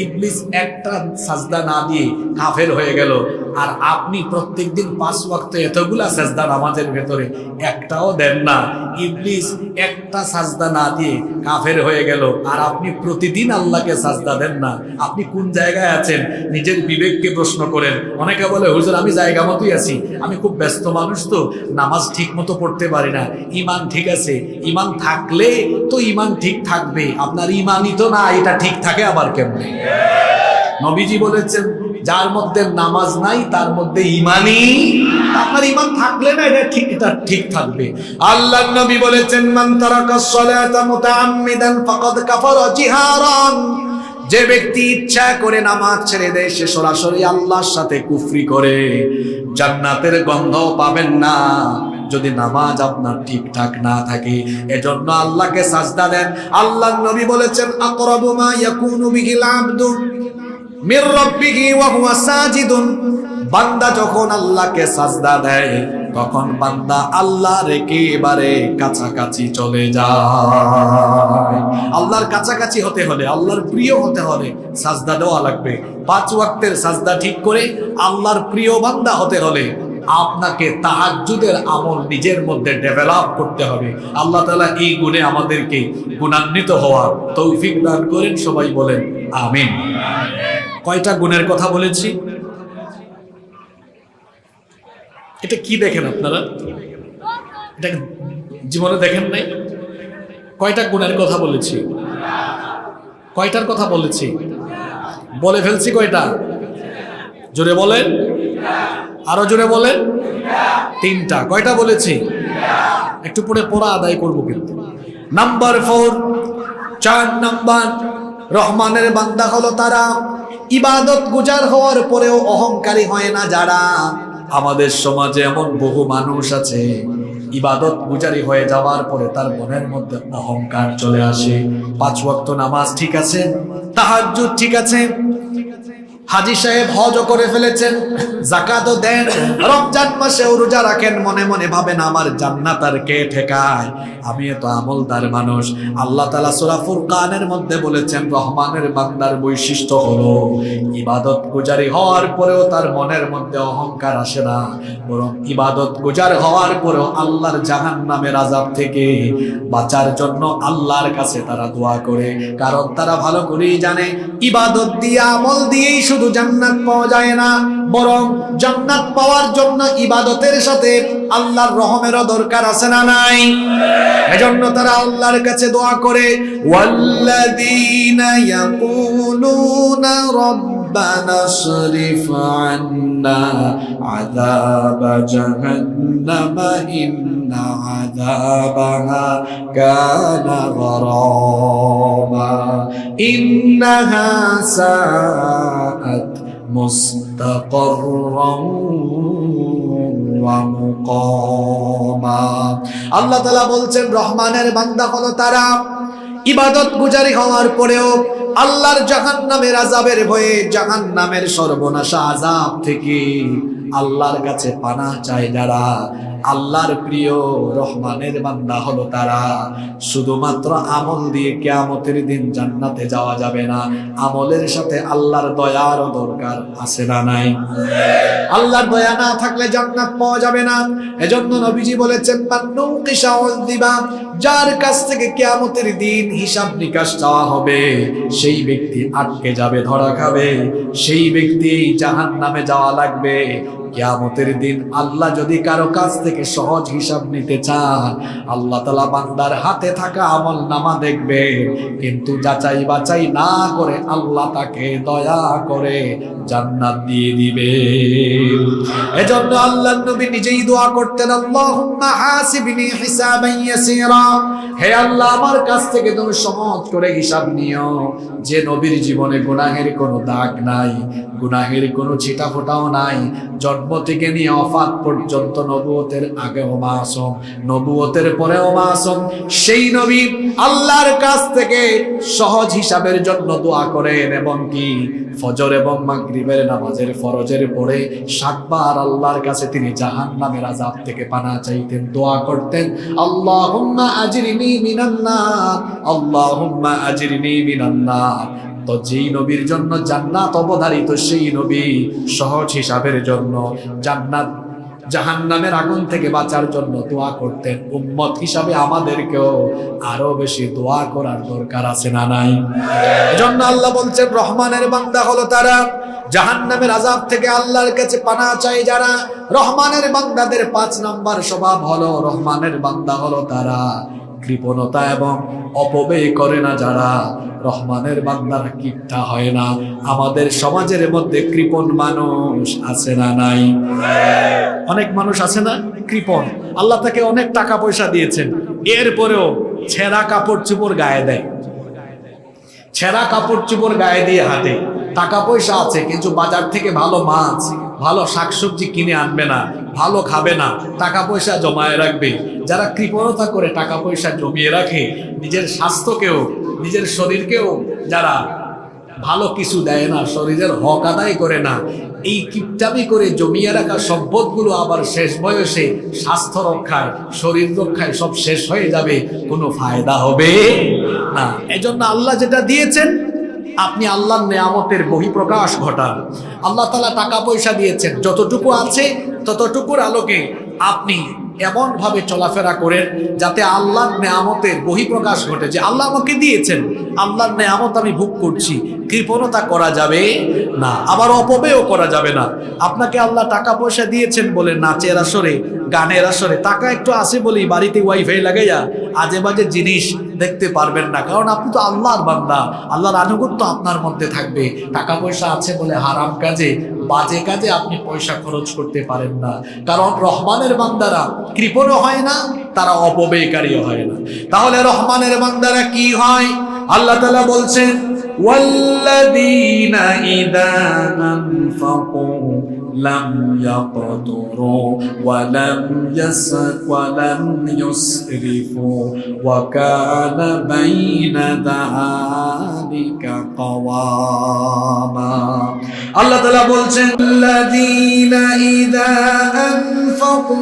ইবলিস একটা সাজদা না দিয়ে কাফের হয়ে গেল। আর আপনি প্রত্যেকদিন 5 ওয়াক্ত এতগুলা সাজদা নামাজের ভেতরে একটাও দেন না। ইবলিস একটা সাজদা না দিয়ে কাফের হয়ে গেল, আর আপনি প্রতিদিন আল্লাহকে সাজদা দেন না। আপনি কোন জায়গায় আছেন নিজের বিবেককে প্রশ্ন করেন। অনেকে বলে হুজুর আমি জায়গা মতোই আছি, আমি খুব ব্যস্ত মানুষ, তো নামাজ ঠিক মতো পড়তে পারি না। ইমান ঠিক আছে, ইমান থাকলে তো ইমান ঠিক থাকবে, আপনার ইমানই তো না, এটা ঠিক থাকে আবার কেমনে? নবীজি বলেছেন যার মধ্যে নামাজ নাই তার মধ্যে ইমানই, আপনার ইমান থাকলে না এটা ঠিক থাকবে। আল্লাহর নবী বলেছেন মান তারাকাস সালাতা মুতাআম্মিদান ফাকাদ কাফারা জিহারান, যে ব্যক্তি ইচ্ছা করে নামাজ ছেড়ে দেয় সে সরাসরি আল্লাহর সাথে কুফরি করে, জান্নাতের গন্ধ পাবেন না যদি নামাজ আপনার ঠিকঠাক না থাকে। এজন্য আল্লাহকে সাজদা দেন। আল্লাহর নবী বলেছেন আকরাবু মা ইয়াকুনু বিহিল আবদু মির রাব্বিহি ওয়া হুয়া সাজিদুন, বান্দা যখন আল্লাহকে সাজদা দেয় তখন বান্দা আল্লাহর একেবারে কাছাকাছি চলে যায়। আল্লাহর কাছাকাছি হতে হলে, আল্লাহর প্রিয় হতে হলে সাজদা দেওয়া লাগবে। 5 ওয়াক্তের সাজদা ঠিক করে আল্লাহর প্রিয় বান্দা হতে হলে আপনাকে তাহাজ্জুদের আমল নিজের মধ্যে ডেভেলপ করতে হবে। আল্লাহ তাআলা এই গুণে আমাদেরকে গুণান্বিত হওয়ার তৌফিক দান করেন। সবাই বলেন আমিন। কয়টা গুণের কথা বলেছি? এটা কি দেখেন আপনারা? এটা জীবনে দেখেন নাই? কয়টা গুণের কথা বলেছি? কয়টার কথা বলেছি? বলে ফেলছি কয়টা? জোরে বলেন, আরো জোরে বলেন। 3টা। কয়টা বলেছি? একটু পরে পড়া আদায় করবো কিন্তু। নাম্বার 4, 4 নাম্বার, রহমানের বান্দা হলো তারা ইবাদত গুজার হওয়ার পরেও অহংকারী হয় না যারা। আমাদের সমাজে এমন বহু মানুষ আছে ইবাদত গুজারি হয়ে যাওয়ার পরে তার মনের মধ্যে অহংকার চলে আসে। 5 ওয়াক্ত নামাজ ঠিক আছে, তাহাজ্জুদ ঠিক আছে, হাজী সাহেব হজও করে ফেলেছেন, যাকাতও দেন, রমজান মাসেও রোজা রাখেন, মনে মনে ভাবেন আমার জান্নাত আর কে ঠেকায়, আমি এত আমলদার মানুষ। আল্লাহ তাআলা সূরা ফুরকানের মধ্যে বলেছেন রহমানের বান্দার বৈশিষ্ট্য হলো ইবাদত গুজারি হওয়ার পরেও তার মনের মধ্যে অহংকার আসে না, বরং ইবাদত গুজার হওয়ার পরেও আল্লাহর জাহান্নামের আযাব থেকে বাঁচার জন্য আল্লাহর কাছে তারা দোয়া করে। কারণ তারা ভালো করেই জানে ইবাদত দিয়ে আমল দিয়েই শুধু জান্নাত পাওয়া যায় না, বরং জান্নাত পাওয়ার জন্য ইবাদতের সাথে আল্লাহর রহমেরও দরকার আছে না নাই? এজন্য তারা আল্লাহর কাছে দোয়া করে ওয়াল্লাযীনা ইয়াকুলুনা রাব্বানা সরিফ আন্না আযাবা জাহান্নামা ইন্না আযাবাহা কানা গরামা ইন্নাহা সাআত মুস্তাকাররান ওয়া মুকামা। আল্লাহ তাআলা বলছেন রহমানের বান্দা হলো তারা ইবাদত গুজারি হওয়ার পরেও আল্লাহর জাহান্নামের আযাবের ভয়ে, জাহান্নামের সর্বনাশা আযাব থেকে আল্লাহর কাছে পানাহ চায় যারা। আল্লাহর প্রিয় রহমানের বান্দা হলো তারা। শুধুমাত্র আমল দিয়ে কিয়ামতের দিন জান্নাতে যাওয়া যাবে না, আমলের সাথে আল্লাহর দয়ারও দরকার আছে না নাই? আল্লাহর দয়া না থাকলে জান্নাত পাওয়া যাবে না। এজন্য নবীজি বলেছেন মান্নু কিসা উযদিবা, যার কাছ থেকে কিয়ামতের দিন হিসাব নিকাশ চাওয়া হবে সেই ব্যক্তি আটকে যাবে, ধরা খাবে, সেই ব্যক্তি জাহান্নামে যাওয়া লাগবে। কিয়ামতের দিন আল্লাহ যদি কারো কাছ থেকে সহজ হিসাব নিতে চান, আল্লাহ তাআলা বান্দার হাতে থাকা আমল নামা দেখবে, কিন্তু যাচাই বাছাই না করে আল্লাহ তাকে দয়া করে জান্নাত দিয়ে দিবে। এজন্য আল্লাহর নবী নিজেই দোয়া করতেন আল্লাহুম্মা হাসিবনি হিসাবান ইয়াসীরা, হে আল্লাহ আমার কাছ থেকে তুমি সহজ করে হিসাব নিও। যে নবীর জীবনে গুনাহের কোনো দাগ নাই, গুনাহের কোনো ছিটা ফোঁটাও নাই, জন্ম থেকে নিয়ে ওফাত পর্যন্ত নবুয়তের আগেও মাসুম, নবুয়তের পরেও মাসুম, সেই নবী আল্লাহর কাছ থেকে সহজ হিসাবের জন্য দোয়া করেন। এবং কি ফজর এবং মাগরিবের নামাজের ফরজের পরে 7 বার আল্লাহর কাছে তিনি জাহান্নামের আযাব থেকে পানাহ চাইতেন, দোয়া করতেন আল্লাহুম্মা আজরিনি মিনান নার, আল্লাহুম্মা আজরিনি মিনান নার। তো যেই নবীর জন্য জান্নাত অবধারিত সেই নবী সহজ হিসাবের জন্য জান্নাত জাহান্নামের আগুন থেকে বাঁচার জন্য দোয়া করতেন। উম্মত হিসাবে আমাদেরকেও আরো বেশি দোয়া করার দরকার আছে না নাই? এজন্য আল্লাহ বলছেন রহমানের বান্দা হলো তারা জাহান্নামের আযাব থেকে আল্লাহর কাছে পানাহ চায় যারা। রহমানের বান্দাদের 5 নাম্বার স্বভাব হলো, রহমানের বান্দা হলো তারা কৃপণতা এবং অপব্যয় করে না যারা। রহমানের বান্দারা কিপটা হয় না। আমাদের সমাজের মধ্যে কৃপণ মানুষ আছে না নাই? অনেক মানুষ আছে না কৃপণ, আল্লাহ তাকে অনেক টাকা পয়সা দিয়েছেন, এরপরেও ছেঁড়া কাপড় চোপড় গায়ে দেয়, ছেঁড়া কাপড় চোপড় গায়ে দিয়ে হাঁটে। টাকা পয়সা আছে কিন্তু বাজার থেকে ভালো মাছ ভালো শাকসবজি কিনে আনবে না, ভালো খাবে না, টাকা পয়সা জমায়ে রাখবে। যারা কৃপণতা করে টাকা পয়সা জমিয়ে রাখে, নিজের স্বাস্থ্যকেও নিজের শরীরকেও যারা ভালো কিছু দেয় না, শরীরের হক আদায় করে না, এই কিপটামি করে জমিয়ে রাখা সম্পদগুলো আবার শেষ বয়সে স্বাস্থ্য রক্ষায় শরীর রক্ষায় সব শেষ হয়ে যাবে, কোনো ফায়দা হবে না। এজন্য আল্লাহ যেটা দিয়েছেন আপনি আল্লাহর নেয়ামতের বহিঃপ্রকাশ ঘটান। আল্লাহ তাআলা টাকা পয়সা দিয়েছেন, যতটুকু আছে ততটুকুর আলোকে আপনি এমন ভাবে চলাফেরা করেন যাতে আল্লাহর নেয়ামতের বহিঃপ্রকাশ ঘটে, যে আল্লাহ আমাকে দিয়েছেন, আল্লাহর নেয়ামত আমি ভোগ করছি। কৃপণতা করা যাবে না, আবার অপব্যয়ও করা যাবে না। আপনাকে আল্লাহ টাকা পয়সা দিয়েছেন বলে নাচের আসরে গানের আসরে টাকা একটু আসে বলেই বাড়িতে ওয়াইফাই লাগাইয়া আজে বাজে জিনিস দেখতে পারবেন না, কারণ আপনি তো আল্লাহর বান্দা, আল্লাহর আনুগত্য আপনার মধ্যে থাকবে। টাকা পয়সা আছে বলে হারাম কাজে বাজে কাজে আপনি পয়সা খরচ করতে পারেন না, কারণ রহমানের বান্দারা কৃপণও হয় না, তারা অপব্যয়কারীও হয় না। তাহলে রহমানের বান্দারা কি হয়? আল্লাহ তাআলা বলছেন ওয়াল্লাযীনা ইযা আনফাকু লাম ইয়াকতুরু ওয়া লাম ইউসরিফু ওয়া কানা বাইনা যালিকা কাওয়ামা। আল্লাহ তাআলা বলছেন আল্লাযীনা ইযা আনফাকু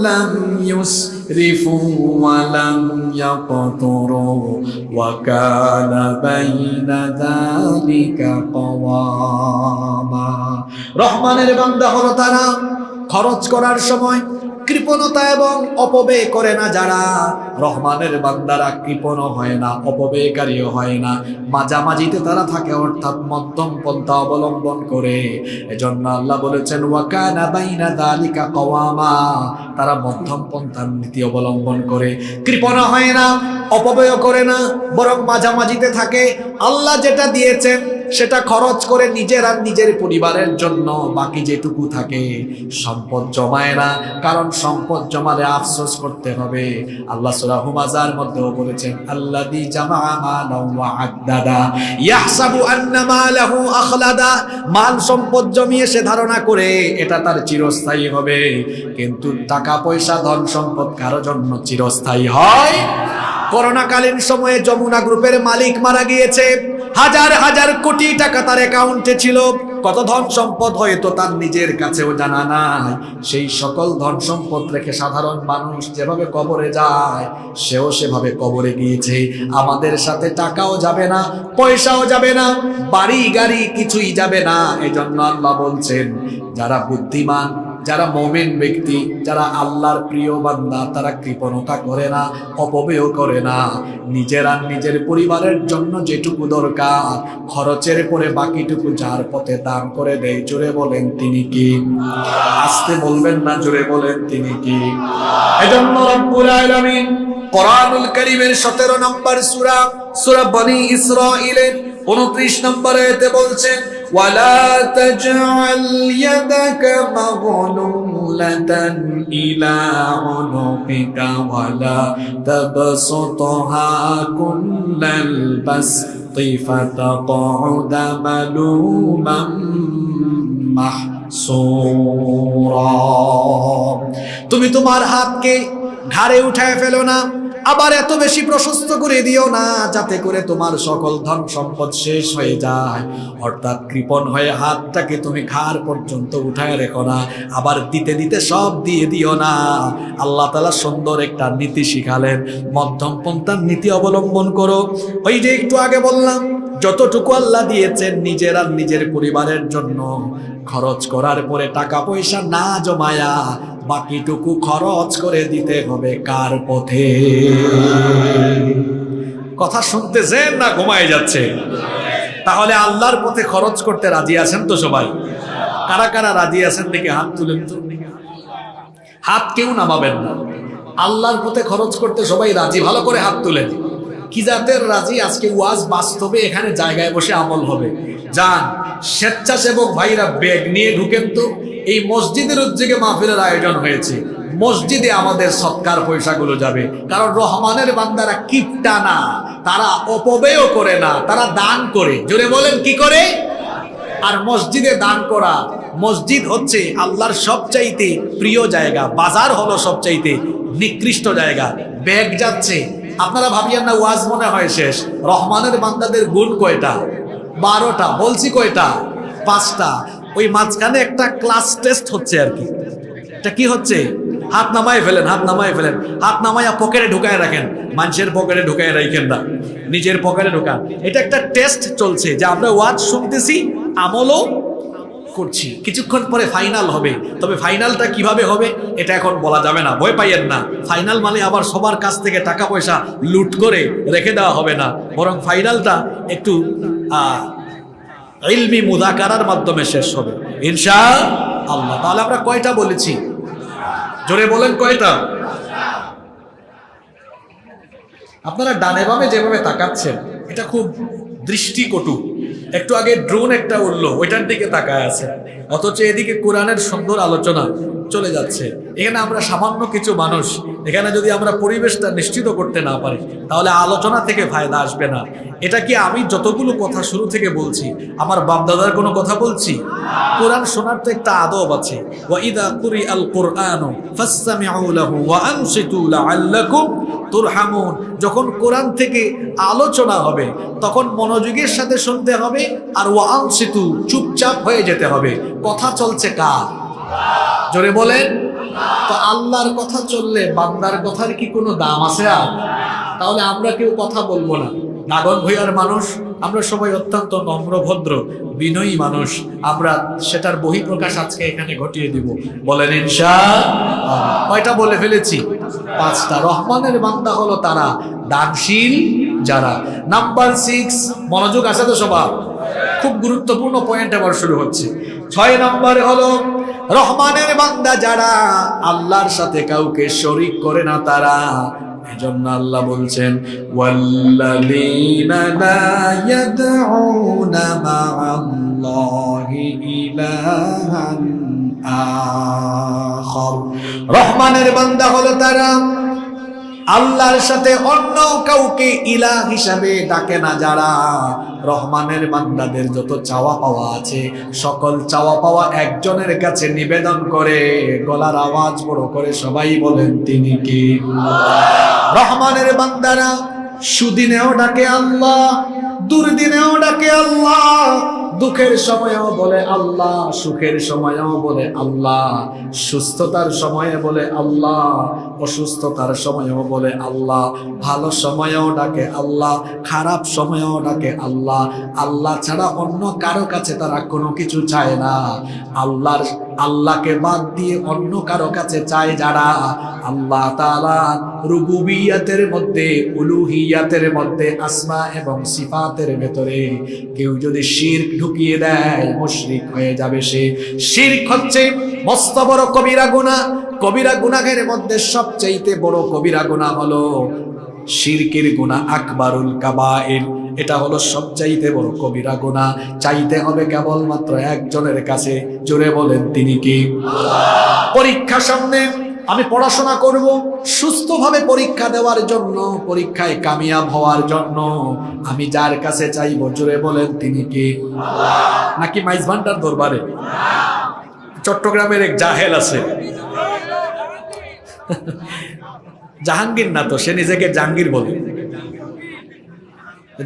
লাম ইউসরিফু ওয়া লাম ইয়াকতুরু ওয়া কানা বাইনা যালিকা কাওয়ামা। রহমানের বান্দা হলো তারা খরচ করার সময় কৃপণতা এবং অপব্যয় করে না যারা। রহমানের বান্দারা কৃপণ হয় না, অপব্যয়কারীও হয় না, মাঝামাঝিতে তারা থাকে, অর্থাৎ মধ্যম পন্থা অবলম্বন করে। এজন্য আল্লাহ বলেছেন ওয়া কানা বাইনা যালিকা কাওয়ামা, তারা মধ্যম পন্থার নীতি অবলম্বন করে, কৃপণ হয় না, অপব্যয় করে না, বরং মাঝামাঝিতে থাকে। আল্লাহ যেটা দিয়েছেন সেটা খরচ করে নিজের আর নিজের পরিবারের জন্য, বাকি যেটুকু থাকে সম্পদ জমায় না, কারণ সম্পদ জমালে আফসোস করতে হবে। আল্লাহ সূরা হুমাযার মধ্যেও বলেছেন আল্লাযী জামাআ মালান ওয়া আদ্দাদা ইয়াহসাবু আন্না মালাহু আখলাদা, মাল সম্পদ জমিয়ে সে ধারণা করে এটা তার চিরস্থায়ী হবে, কিন্তু টাকা পয়সা ধন সম্পদ কারো জন্য চিরস্থায়ী হয়? করোনাকালীন সময়ে যমুনা গ্রুপের মালিক মারা গিয়েছে, হাজার হাজার কোটি টাকা তার অ্যাকাউন্টে ছিল, কত ধন সম্পদ হয়তো তার নিজের কাছেও জানা নাই। সেই সকল ধন সম্পদ রেখে সাধারণ মানুষ যেভাবে কবরে যায় সেও সেভাবে কবরে গিয়েছে। আমাদের সাথে টাকাও যাবে না, পয়সাও যাবে না, বাড়ি গাড়ি কিছুই যাবে না। এজন্য আল্লাহ বলছেন যারা বুদ্ধিমান, যারা মুমিন ব্যক্তি, যারা আল্লাহর প্রিয় বান্দা, তারা কৃপণতা করে না, অপব্যয় করে না, নিজের আর নিজের পরিবারের জন্য যেটুকু দরকার খরচের পরে বাকিটুকু যার পথে দান করে দেয়। জোরে বলেন তিনি কি? আস্তে বলবেন না, জোরে বলেন তিনি কি? এজন্য রব্বুল আলামিন কোরআনুল কারীমের 17 নম্বর সূরা, সূরা বনী ইসরাঈলের 29 নম্বর আয়াতে বলছেন ওয়ালা তাজআল ইয়াদাকা মাগলুলাতান ইলা উনুকিকা ওয়ালা তাবসুতহা কুল্লাল বাসতি ফাতাকউদা মালুমান মাহসুরা। তুমি তোমার হাতকে ঘাড়ে উঠায় ফেলো না, আবার এত বেশি প্রশস্ত করে দিও না যাতে করে তোমার সকল ধন সম্পদ শেষ হয়ে যায়। অর্থাৎ কৃপণ হয়ে হাতটাকে তুমি ঘাড় পর্যন্ত উঠায় রেখো না, আবার দিতে দিতে সব দিয়ে দিও না। আল্লাহ তাআলা সুন্দর একটা নীতি শিখালেন, মধ্যম পন্থার নীতি অবলম্বন করো। ওই যে একটু আগে বললাম যতটুকু আল্লাহ দিয়েছেন নিজের আর নিজের পরিবারের জন্য খরচ করার পরে টাকা পয়সা না জমায়া বাকিটুকু খরচ করে দিতে হবে কার পথে? কথা শুনতেছেন না ঘুমায় যাচ্ছে? তাহলে আল্লাহর পথে খরচ করতে রাজি আছেন তো সবাই? কারা কারা রাজি আছেন দেখে হাত তুলেন তো। হাত কেউ নামাবেন না। আল্লাহর পথে খরচ করতে সবাই রাজি, ভালো করে হাত তুলেন। কি জাতের রাজি? আজকে ওয়াজ বাস্তবে এখানে জায়গায় বসে আমল হবে। যান, স্বেচ্ছাসেবক ভাইরা ব্যাগ নিয়ে ঢুকেন তো। এই মসজিদের উদ্যোগে মাহফিলের আয়োজন হয়েছে, মসজিদে আমাদের সৎকার পয়সাগুলো যাবে। কারণ রহমানের বান্দারা কিপটা না, তারা অপব্যয় করে না, তারা দান করে। জোরে বলেন, কি করে? আর মসজিদে দান করা, মসজিদ হচ্ছে আল্লাহর সবচাইতে প্রিয় জায়গা, বাজার হলো সবচাইতে নিকৃষ্ট জায়গা। ব্যাগ যাচ্ছে, আপনারা ভাবিয়েন না ওয়াজ মনে হয় শেষ। রহমানের বান্দাদের গুণ কয়টা? 12টা। বলছি কয়টা? 5টা। ওই মাঝখানে একটা ক্লাস টেস্ট হচ্ছে আর কি। এটা কি হচ্ছে? হাত নামায় ফেলেন, হাত নামায় ফেলেন, হাত নামাইয়া পকেটে ঢুকায় রাখেন। মানুষের পকেটে ঢুকায় রাখেন না, নিজের পকেটে ঢুকান। এটা একটা টেস্ট চলছে যে আমরা ওয়াজ শুনতেছি, আমলও করছি। কিছুক্ষণ পরে ফাইনাল হবে, তবে ফাইনালটা কিভাবে হবে এটা এখন বলা যাবে না, ভয় পাইয়েন না। ফাইনাল মানে আবার সবার কাছ থেকে টাকা পয়সা লুট করে রেখে দেওয়া হবে না, বরং ফাইনালটা একটু ইলমি মুযাকারার মাধ্যমে শেষ হবে ইনশাআল্লাহ। তাহলে আমরা কয়টা বলেছি? জোরে বলেন, কয়টা? আপনারা ডানে বামে যেভাবে তাকাচ্ছেন এটা খুব দৃষ্টিকটু। একটু আগে ড্রোন একটা উঠলো, ওইটার দিকে তাকায় আছে, অথচ এদিকে কোরআনের সুন্দর আলোচনা চলে যাচ্ছে। এখানে আমরা সামান্য কিছু মানুষ, এখানে যদি আমরা পরিবেশটা নিশ্চিত করতে না পারি তাহলে আলোচনা থেকে ফায়দা আসবে না। এটা কি আমি যতগুলো কথা শুরু থেকে বলছি আমার বাপদাদার কোনো কথা বলছি? কোরআন শোনার তো একটা আদব আছে। ওয়াইদা কুরিআল কুরআনু ফাসতামিউ লাহু ওয়া আনসিতু লাআল্লাকুম তুরহামুন। যখন কোরআন থেকে আলোচনা হবে তখন মনোযোগের সাথে শুনতে হবে, আর ওয়া আনসিতু চুপচাপ হয়ে যেতে হবে। কথা চলছে কার? জোরে বলেন। তো আল্লাহর কথা চললে বান্দার কথার কি কোনো দাম আছে? আর তাহলে আমরা কেউ কথা বলবো না। নাগন ভূঁইয়ার মানুষ আমরা সবাই অত্যন্ত নম্র ভদ্র বিনয়ী মানুষ, আমরা সেটার বহিঃপ্রকাশ আজকে এখানে ঘটিয়ে দিব। বলেন ইনশাআল্লাহ। কয়টা বলে ফেলেছি? 5টা। রহমানের বান্দা হলো তারা দানশীল যারা। নাম্বার 6, মনোযোগ আছে তো সবার? খুব গুরুত্বপূর্ণ পয়েন্ট আবার শুরু হচ্ছে। 6 নম্বরে হলো রহমানের বান্দা যারা আল্লাহর সাথে কাউকে শরীক করে না তারা। এজন্য আল্লাহ বলছেন ওয়াল্লাযীনা লা ইয়াদউনা মা'আল্লাহি ইলাহান আখার। রহমানের বান্দা হলো তারা আল্লাহর সাথে অন্য কাউকে ইলাহ হিসাবে ডাকে না যারা। রহমানের বান্দাদের যত চাওয়া পাওয়া আছে সকল চাওয়া পাওয়া একজনের কাছে নিবেদন করে, গলার আওয়াজ বড় করে সবাই বলেন তিনি কি? রহমানের বান্দারা সুদিনেও ডাকে আল্লাহ, দুর্দিনেও ডাকে আল্লাহ, দুঃখের সময়েও বলে আল্লাহ, সুখের সময়েও বলে আল্লাহ, সুস্থতার সময়ে বলে আল্লাহ, অসুস্থতার সময়েও বলে আল্লাহ, ভালো সময়েও ডাকে আল্লাহ, খারাপ সময়েও ডাকে আল্লাহ। আল্লাহ ছাড়া অন্য কারো কাছে তারা কোনো কিছু চায় না। আল্লাহকে বাদ দিয়ে অন্য কারো কাছে চায় যারা, আল্লাহ তাআলা রুবুবিয়াতের মধ্যে, উলুহিয়াতের মধ্যে, আসমা এবং সিফাতের ভেতরে কেউ যদি শিরক ঢুকিয়ে দেয় মুশরিক হয়ে যাবে সে। শিরক হচ্ছে মস্ত বড় কবিরা গুনাহ। কবিরা গুনাহের মধ্যে সবচেয়ে বড় কবিরা গুনাহ হলো শিরকের গুনাহ, আকবারুল কাবায়ের। এটা হলো সবচাইতে বড় কবিরা গুনাহ। চাইতে হবে কেবলমাত্র একজনের কাছে। জোরে বলেন তিনি কি? পরীক্ষা সামনে, আমি পড়াশোনা করব সুস্থভাবে পরীক্ষা দেওয়ার জন্য, পরীক্ষায় কামিয়াব হওয়ার জন্য আমি যার কাছে চাইব, জোরে বলেন তিনি কি? নাকি মাইজ ভান্ডার দরবারে? চট্টগ্রামের এক জাহেল আছে, জাহাঙ্গীর না তো, সে নিজেকে জাহাঙ্গীর বলে।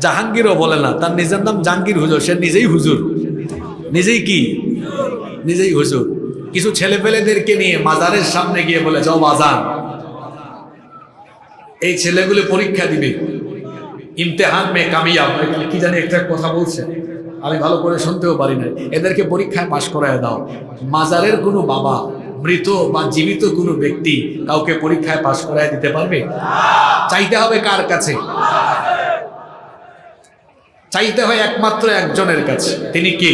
জাহাঙ্গীরও বলে না, তার নিজের নাম জাহাঙ্গীর হুজুর। সে নিজেই হুজুর, নিজেই কি? নিজেই হুজুর। কিছু ছেলে পেলেদেরকে নিয়ে মাজারের সামনে গিয়ে বলে যাও বাজান, এই ছেলেগুলো পরীক্ষা দিবে, ইমতিহান মে কামিয়াব, কি জানি একটা কথা বলছে, আমি ভালো করে শুনতেও পারি না। এদেরকে পরীক্ষায় পাশ করায় দাও। মাজারের কোনো বাবা, মৃত বা জীবিত কোনো ব্যক্তি কাউকে পরীক্ষায় পাশ করায় দিতে পারবে? চাইতে হবে কার কাছে? চাইতে হয় একমাত্র একজনের কাছে। তিনি কি?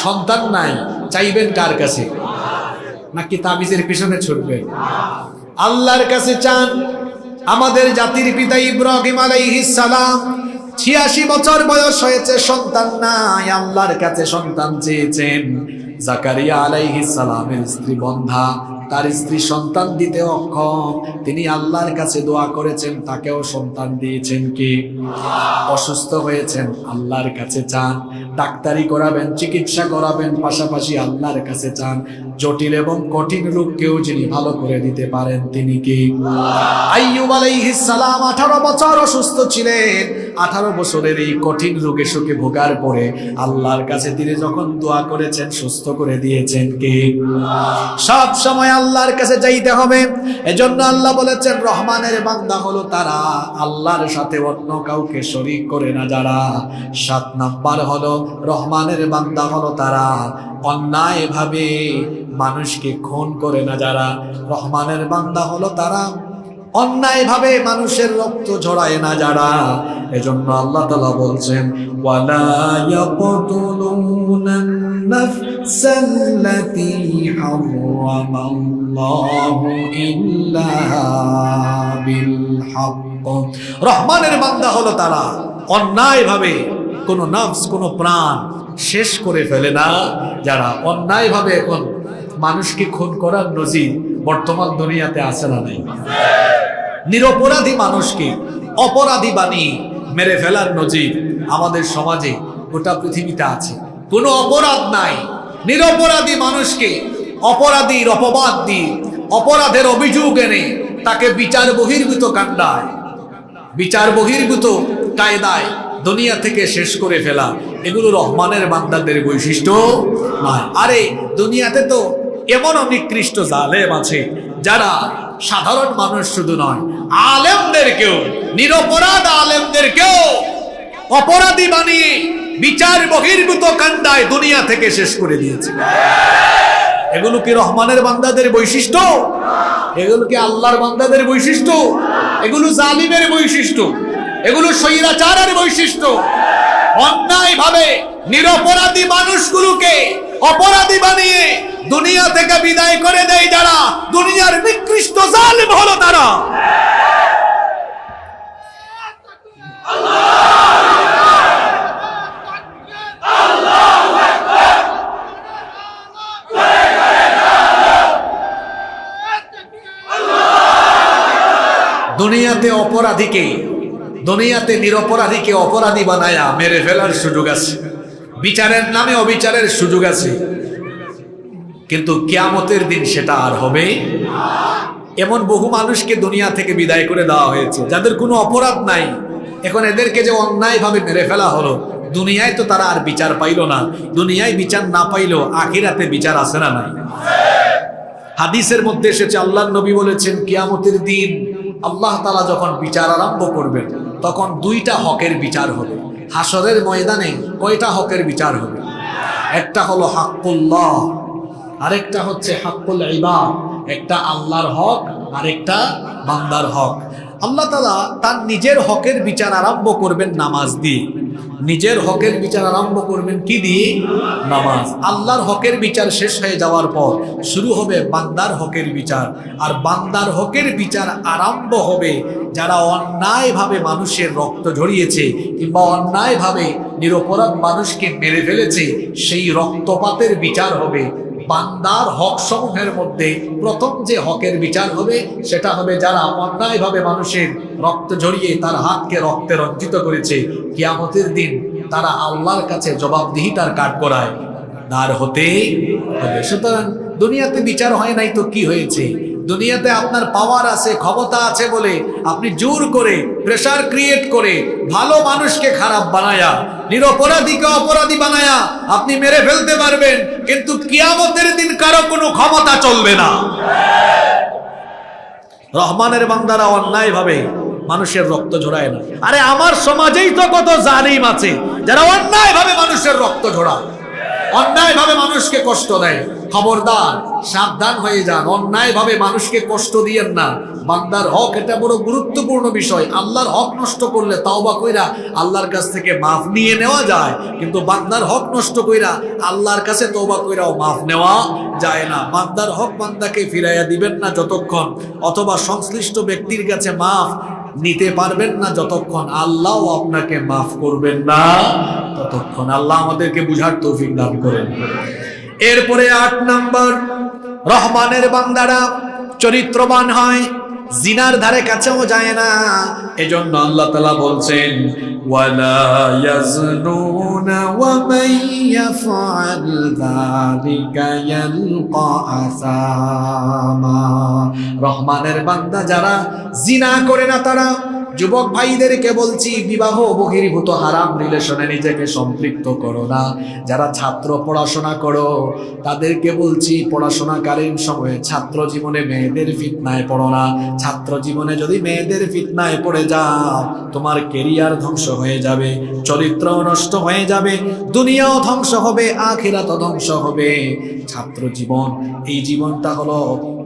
সন্তান নাই, চাইবেন কার কাছে? নাকি তাবিজের পিছনে ছুটবেন? আল্লাহর কাছে চান। আমাদের জাতির পিতা ইব্রাহিম আলাইহিস সালাম 86 বছর বয়স হয়েছে, সন্তান নাই, আল্লাহর কাছে সন্তান চেয়েছেন। জাকারিয়া আলাইহিস সালামের স্ত্রী বন্ধা, তার স্ত্রী সন্তান দিতে অক্ষম, তিনি আল্লাহর কাছে দোয়া করেছেন, তাকেও সন্তান দিয়েছেন কি? অসুস্থ হয়েছেন, আল্লাহর কাছে চান। ডাক্তারি করাবেন, চিকিৎসা করাবেন, পাশাপাশি আল্লাহর কাছে চান। জটিল এবং কঠিন রোগকেও যিনি ভালো করে দিতে পারেন, তিনি কি? আইয়ুব আলাইহিস সালাম 18 বছর অসুস্থ ছিলেন। 18 বছরের এই কঠিন রোগে শোকে ভোগার পরে আল্লাহর কাছে তিনি যখন দোয়া করেছেন, সুস্থ করে দিয়েছেন কে? সব সময় আল্লাহর কাছে যাইতে হবে। এজন্য আল্লাহ বলেছেন, রহমানের বান্দা হলো তারা আল্লাহর সাথে অন্য কাউকে শরীক করে না যারা। 7 নাম্বার হলো রহমানের বান্দা হলো তারা অন্যায় ভাবে মানুষকে খুন করে না যারা। রহমানের বান্দা হলো তারা অন্যায় ভাবে মানুষের রক্ত ঝরায় না যারা। এজন্য আল্লাহ তাআলা বলছেন, ওয়ালা ইয়াকতুলুনান নাফসাল্লাতী হারামাল্লাহু ইল্লা বিল হক। রহমানের বান্দা হলো তারা অন্যায় ভাবে কোনো নফস, কোনো প্রাণ শেষ করে ফেলে না যারা। অন্যায় ভাবে এখন মানুষকে খুন করার নজির বর্তমান দুনিয়াতে আছে না নাই? নিরপরাধী মানুষকে অপরাধী বানিয়ে মেরে ফেলার নজির আমাদের সমাজে গোটা পৃথিবীতে আছে। কোনো অপরাধ নাই, নিরপরাধী মানুষকে অপরাধীর অপবাদ দিয়ে, অপরাধের অভিযোগ এনে তাকে বিচার বহির্ভূত কাণ্ডায়, বিচার বহির্ভূত কায়দায় দুনিয়া থেকে শেষ করে ফেলা, এগুলো রহমানের বান্দাদের বৈশিষ্ট্য নয়। আরে দুনিয়াতে তো এমনও নিকৃষ্ট জালেম আছে যারা সাধারণ মানুষ শুধু নয়, আলেমদেরকেও, নিরপরাধ আলেমদেরকেও অপরাধী বানিয়ে বিচার বহির্ভূত কাণ্ডায় দুনিয়া থেকে শেষ করে দিয়েছে। এগুলো কি রহমানের বান্দাদের বৈশিষ্ট্য? এগুলো কি আল্লাহর বান্দাদের বৈশিষ্ট্য? এগুলো জালিমের বৈশিষ্ট্য, এগুলো স্বৈরাচারের বৈশিষ্ট্য। অন্যায় ভাবে নিরপরাধী মানুষগুলোকে অপরাধী বানিয়ে দুনিয়া থেকে বিদায় করে দেয় যারা, দুনিয়ার নিকৃষ্ট জালিম হলো তারা। দুনিয়াতে অপরাধীকে, দুনিয়াতে নিরপরাধীকে অপরাধী বানায়া মেরে ফেলার সুযোগ আছে, বিচারের নামে অবিচারের সুযোগ আছে, কিন্তু কিয়ামতের দিন সেটা আর হবে। এমন বহু মানুষকে দুনিয়া থেকে বিদায় করে দেওয়া হয়েছে যাদের কোনো অপরাধ নাই। এখন এদেরকে যে অন্যায়ভাবে মেরে ফেলা হলো, দুনিয়ায় তো তারা আর বিচার পাইল না। দুনিয়ায় বিচার না পাইল, আখিরাতে বিচার আছে না নাই? হাদিসের মধ্যে এসেছে, আল্লাহর নবী বলেছেন, কিয়ামতের দিন আল্লাহ তাআলা যখন বিচার আরম্ভ করবেন তখন 2টা হকের বিচার হবে। হাসরের ময়দানে কয়টা হকের বিচার হবে? একটা হলো হাক্কুল্লাহ, আরেকটা হচ্ছে হাক্কুল ইবাদ। একটা আল্লাহর হক, আরেকটা বান্দার হক। আল্লাহ তাআলা তার নিজের হকের বিচার আরম্ভ করবেন নামাজ দিয়ে। নিজের হকের বিচার আরম্ভ করবেন কি দিয়ে? নামাজ। আল্লাহর হকের বিচার শেষ হয়ে যাওয়ার পর শুরু হবে বান্দার হকের বিচার। আর বান্দার হকের বিচার আরম্ভ হবে যারা অন্যায়ভাবে মানুষের রক্ত ঝরিয়েছে কিংবা অন্যায়ভাবে নিরপরাধ মানুষকে মেরে ফেলেছে, সেই রক্তপাতের বিচার হবে। বান্দার হক সমূহের মধ্যে প্রথম যে হকের বিচার হবে সেটা হবে যারা অন্যায়ভাবে মানুষের রক্ত ঝরিয়ে তার হাতকে রক্তে রঞ্জিত করেছে। কিয়ামতের দিন তারা আল্লাহর কাছে জবাবদিহিতার কাঠগড়ায় দাঁড় হতে হবে। সুতরাং দুনিয়াতে বিচার হয় নাই তো কি হয়েছে? দুনিয়াতে আপনার পাওয়ার আছে, ক্ষমতা আছে বলে আপনি জোর করে, প্রেসার ক্রিয়েট করে ভালো মানুষকে খারাপ বানায়া, নিরপরাধীকে অপরাধী বানায়া আপনি মেরে ফেলতে পারবেন, কিন্তু কিয়ামতের দিন কারো কোনো ক্ষমতা চলবে না। রহমানের বান্দারা অন্যায় ভাবে মানুষের রক্ত ঝরায় না। আরে আমার সমাজেই তো কত জালিম আছে যারা অন্যায়ভাবে মানুষের রক্ত ঝরায়, অন্যায়ভাবে মানুষকে কষ্ট দেয়। খবরদার, সাবধান হয়ে যান, অন্যায়ভাবে মানুষকে কষ্ট দিয়েন না। বান্দার হক এটা বড় গুরুত্বপূর্ণ বিষয়। আল্লাহর হক নষ্ট করলে তাওবা কইরা আল্লাহর কাছ থেকে মাফ নিয়ে নেওয়া যায়, কিন্তু বান্দার হক নষ্ট কইরা আল্লাহর কাছে তওবা কইরাও মাফ নেওয়া যায় না। বান্দার হক বান্দাকে ফিরাইয়া দিবেন না যতক্ষণ, অথবা সংশ্লিষ্ট ব্যক্তির কাছে মাফ নিতে পারবেন না যতক্ষণ, আল্লাহও আপনাকে মাফ করবেন না ততক্ষণ। আল্লাহ আমাদেরকে বুঝার তৌফিক দান করেন। এরপরে 8 নাম্বার, রহমানের বান্দারা চরিত্রবান হয়, জিনার ধারে কাছেও যায় না। এজন্য আল্লাহ তাআলা বলছেন ওয়ালা ইয়াজনুনা ওয়া মান ইয়াফআল যালিকা ইয়ালকা আসামা। রহমানের বান্দা যারা জিনা করে না তারা, যুবক ভাইদেরকে বলছি বিবাহ বহির্ভূত হারাম রিলেশনে নিজেকে সম্পৃক্ত করো না। যারা ছাত্র পড়াশোনা করো তাদেরকে বলছি পড়াশোনাকালীন সময়ে ছাত্র জীবনে মেয়েদের ফিতনায় পড়ো না। ছাত্র জীবনে যদি মেয়েদের ফিতনায় পড়ে যাও তোমার কেরিয়ার ধ্বংস হয়ে যাবে, চরিত্রও নষ্ট হয়ে যাবে, দুনিয়াও ধ্বংস হবে, আখিরাতও ধ্বংস হবে। ছাত্র জীবন, এই জীবনটা হলো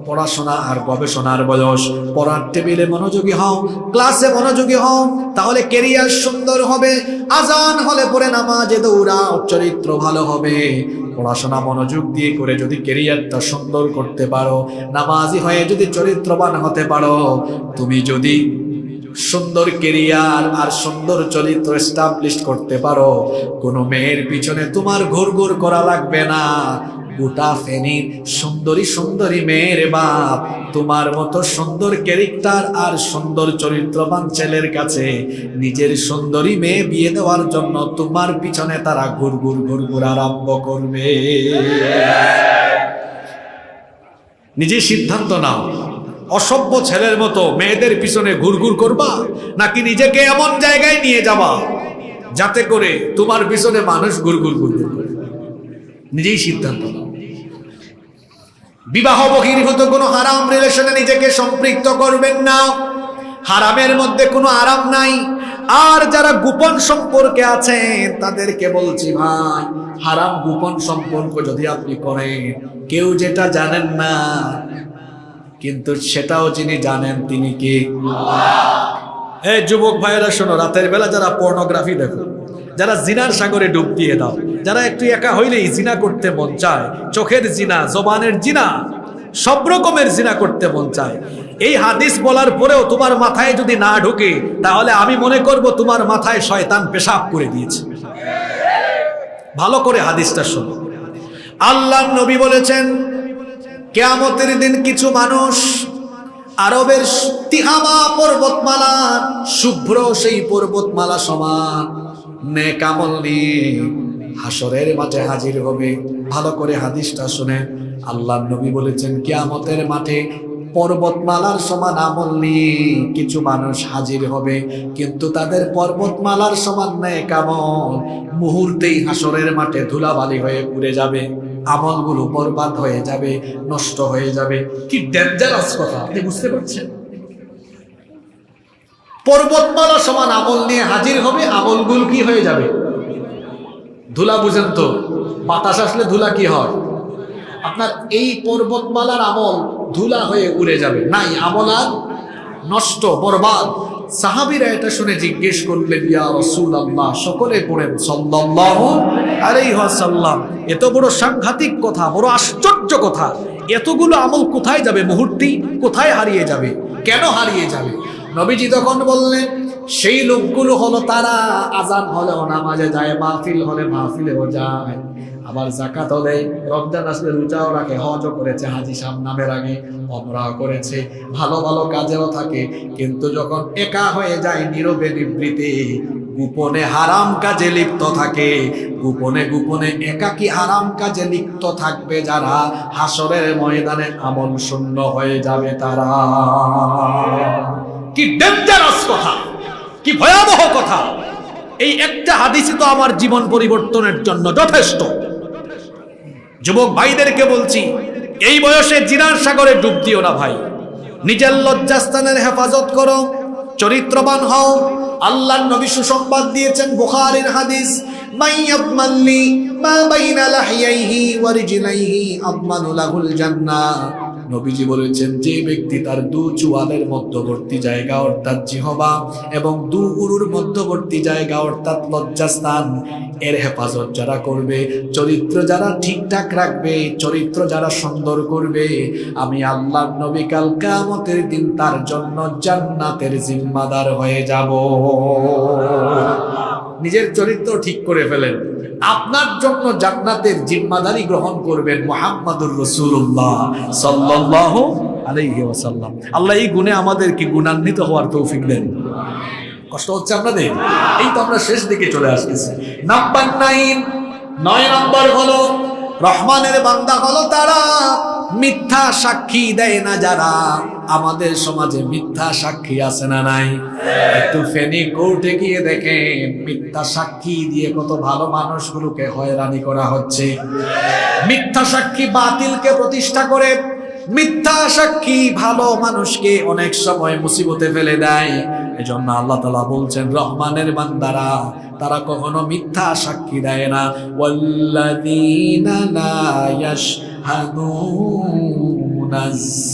পড়াশোনা আর গবেষণার বয়স। পড়ার টেবিলে মনোযোগী হও, ক্লাসে মনোযোগী হও, তাহলে কেরিয়ার সুন্দর হবে। আজান হলে পরে নামাজে দৌড়াও, চরিত্র ভালো হবে। পড়াশোনা মনোযোগ দিয়ে করে যদি কেরিয়ারটা সুন্দর করতে পারো, নামাজি হয়ে যদি চরিত্রবান হতে পারো, তুমি যদি সুন্দর কেরিয়ার আর সুন্দর চরিত্র এস্টাবলিশ করতে পারো, কোনো মেয়ের পিছনে তোমার ঘুরঘুর করা লাগবে না। গোটা ফেনীর সুন্দরী সুন্দরী মেয়ের বাপ তোমার মতো সুন্দর ক্যারেক্টার আর সুন্দর চরিত্রবান ছেলের কাছে নিজের সুন্দরী মেয়ে বিয়ে দেওয়ার জন্য তোমার পিছনে তারা ঘুরঘুর আরম্ভ করবে। নিজে সিদ্ধান্ত নাও, অসভ্য ছেলের মতো মেয়েদের পিছনে ঘুরঘুর করবা, নাকি নিজেকে এমন জায়গায় নিয়ে যাবা যাতে করে তোমার পিছনে মানুষ ঘুরঘুর করবে। নিজেই সিদ্ধান্ত নাও। বিবাহ বহির্ভূত কোনো হারাম রিলেশনে নিজেকে সম্পৃক্ত করবেন না। হারামের মধ্যে কোনো আরাম নাই। আর যারা গোপন সম্পর্কে আছেন তাদেরকে বলছি ভাই, হারাম গোপন সম্পর্ক যদি আপনি করেন, কেউ যেটা জানেন না কিন্তু সেটাও যিনি জানেন তিনি কি? এই যুবক ভাইয়েরা শোনো, রাতের বেলা যারা পর্নোগ্রাফি দেখো, যারা জিনার সাগরে ডুব দিয়ে দাও, যারা একটু একা হইলেই জিনা করতে মন চায়, চোখের জিনা, জবানের জিনা, সব রকমের জিনা করতে মন চায়, এই হাদিস বলার পরেও তোমার মাথায় যদি না ঢোকে, তাহলে আমি মনে করব তোমার মাথায় শয়তান পেশাব করে দিয়েছে। ভালো করে হাদিসটা শোনো। আল্লাহর নবী বলেছেন, কিয়ামতের দিন কিছু মানুষ আরবের তিহামা পর্বতমালা, শুভ্র সেই পর্বতমালা সমান নেক আমল নিয়ে হাসরের মাঠে হাজির হবে। ভালো করে হাদিসটা শুনে, আল্লাহর নবী বলেছেন কিয়ামতের মাঠে পর্বতমালার সমান আমল নিয়ে কিছু মানুষ হাজির হবে, কিন্তু তাদের পর্বতমালার সমান নেক আমল মুহূর্তেই হাসরের মাঠে ধুলাবালি হয়ে উড়ে যাবে, আমলগুলো বরবাদ হয়ে যাবে, নষ্ট হয়ে যাবে। কি ডেঞ্জারাস কথা, আপনি বুঝতে পারছেন? পর্বতমালা সমান আমল নিয়ে হাজির হবে, আমলগুলো কি হয়ে যাবে? ধুলা। বুঝেন তো, বাতাস আসলে ধুলা কি হয়? আপনার এই পর্বতমালার আমল ধুলা হয়ে উড়ে যাবে, নাই আমল আর নষ্ট, বরবাদ। সাহাবীরা এটা শুনে জিজ্ঞেস করলেন, ইয়া রাসূলুল্লাহ, সকলে পড়েন সাল্লাল্লাহু আলাইহি ওয়াসাল্লাম, এত বড় সাংঘাতিক কথা, বড় আশ্চর্য কথা, এতগুলো আমল কোথায় যাবে? মুহূর্তেই কোথায় হারিয়ে যাবে? কেন হারিয়ে যাবে? নবীজি তখন বললেন, সেই লোকগুলো হলো তারা আজান হলেও নামাজে যায়, মাহফিল হলে মাহফিলেও যায়, আবার যাকাত হলে, রমজান আসলে রোজাও রাখে, হজও করেছে, হাজী সাহেব নামের আগে উমরাও করেছে, ভালো ভালো কাজেও থাকে, কিন্তু যখন একা হয়ে যায়, নীরবে নিবৃতে গোপনে হারাম কাজে লিপ্ত থাকে, গোপনে গোপনে একাকী হারাম কাজে লিপ্ত থাকবে যারা, হাসরের ময়দানে আমল শূন্য হয়ে যাবে তারা। কি ডেঞ্জারাস কথা, কি ভয়াবহ কথা! এই একটা হাদিসই তো আমার জীবন পরিবর্তনের জন্য যথেষ্ট। যুবক ভাইদেরকে বলছি, এই বয়সে জিনার সাগরে ডুব দিও না ভাই। নিজের লজ্জাস্থানের হেফাজত করো, চরিত্রবান হও। আল্লাহর নবী সুসংবাদ দিয়েছেন, বুখারীর হাদিস, মাইয়াদমানলি মা বাইনা লাহিয়াইহি ওয়া রিজলাইহি আদমানু লাহুল জান্নাহ। নবীজি বলেছেন, যে ব্যক্তি তার দু চুয়ালের মধ্যবর্তী জায়গা অর্থাৎ জিহবা এবং দু উরুর মধ্যবর্তী জায়গা অর্থাৎ লজ্জাস্থান এর হেফাজত যারা করবে, চরিত্র যারা ঠিকঠাক রাখবে, চরিত্র যারা সুন্দর করবে, আমি আল্লাহর নবী কাল কিয়ামতের দিন তার জন্য জান্নাতের জিম্মাদার হয়ে যাব। নিজের চরিত্র ঠিক করে ফেলেন, আপনার জন্য জান্নাতের জিম্মাদারি গ্রহণ করবেন মুহাম্মাদুর রাসূলুল্লাহ সাল্লাল্লাহু আলাইহি ওয়াসাল্লাম। আল্লাহ এই গুণে আমাদেরকে গুণান্বিত হওয়ার তৌফিক দেন। কষ্ট হচ্ছে আপনাদের? এই তো আমরা শেষ দিকে চলে আসতেছি। নাম্বার 9 নম্বর হলো, রহমানের বান্দা হলো তারা মিথ্যা সাক্ষী দেয় না যারা। আমাদের সমাজে মিথ্যা সাক্ষী আছে না নাই? একটু ফেনী কোর্টে গিয়ে দেখেন, মিথ্যা সাক্ষী দিয়ে কত ভালো মানুষগুলোকে হয়রানি করা হচ্ছে। মিথ্যা সাক্ষী বাতিলকে প্রতিষ্ঠা করে, মিথ্যা সাক্ষী ভালো মানুষকে অনেক সময় মুসিবতে ফেলে দেয়। এজন্য আল্লাহ তাআলা বলছেন, রহমানের বান্দারা তারা কখনো মিথ্যা সাক্ষী দেয় না। ওয়াল্লাযীনা লা ইয়াশহাদুনাজ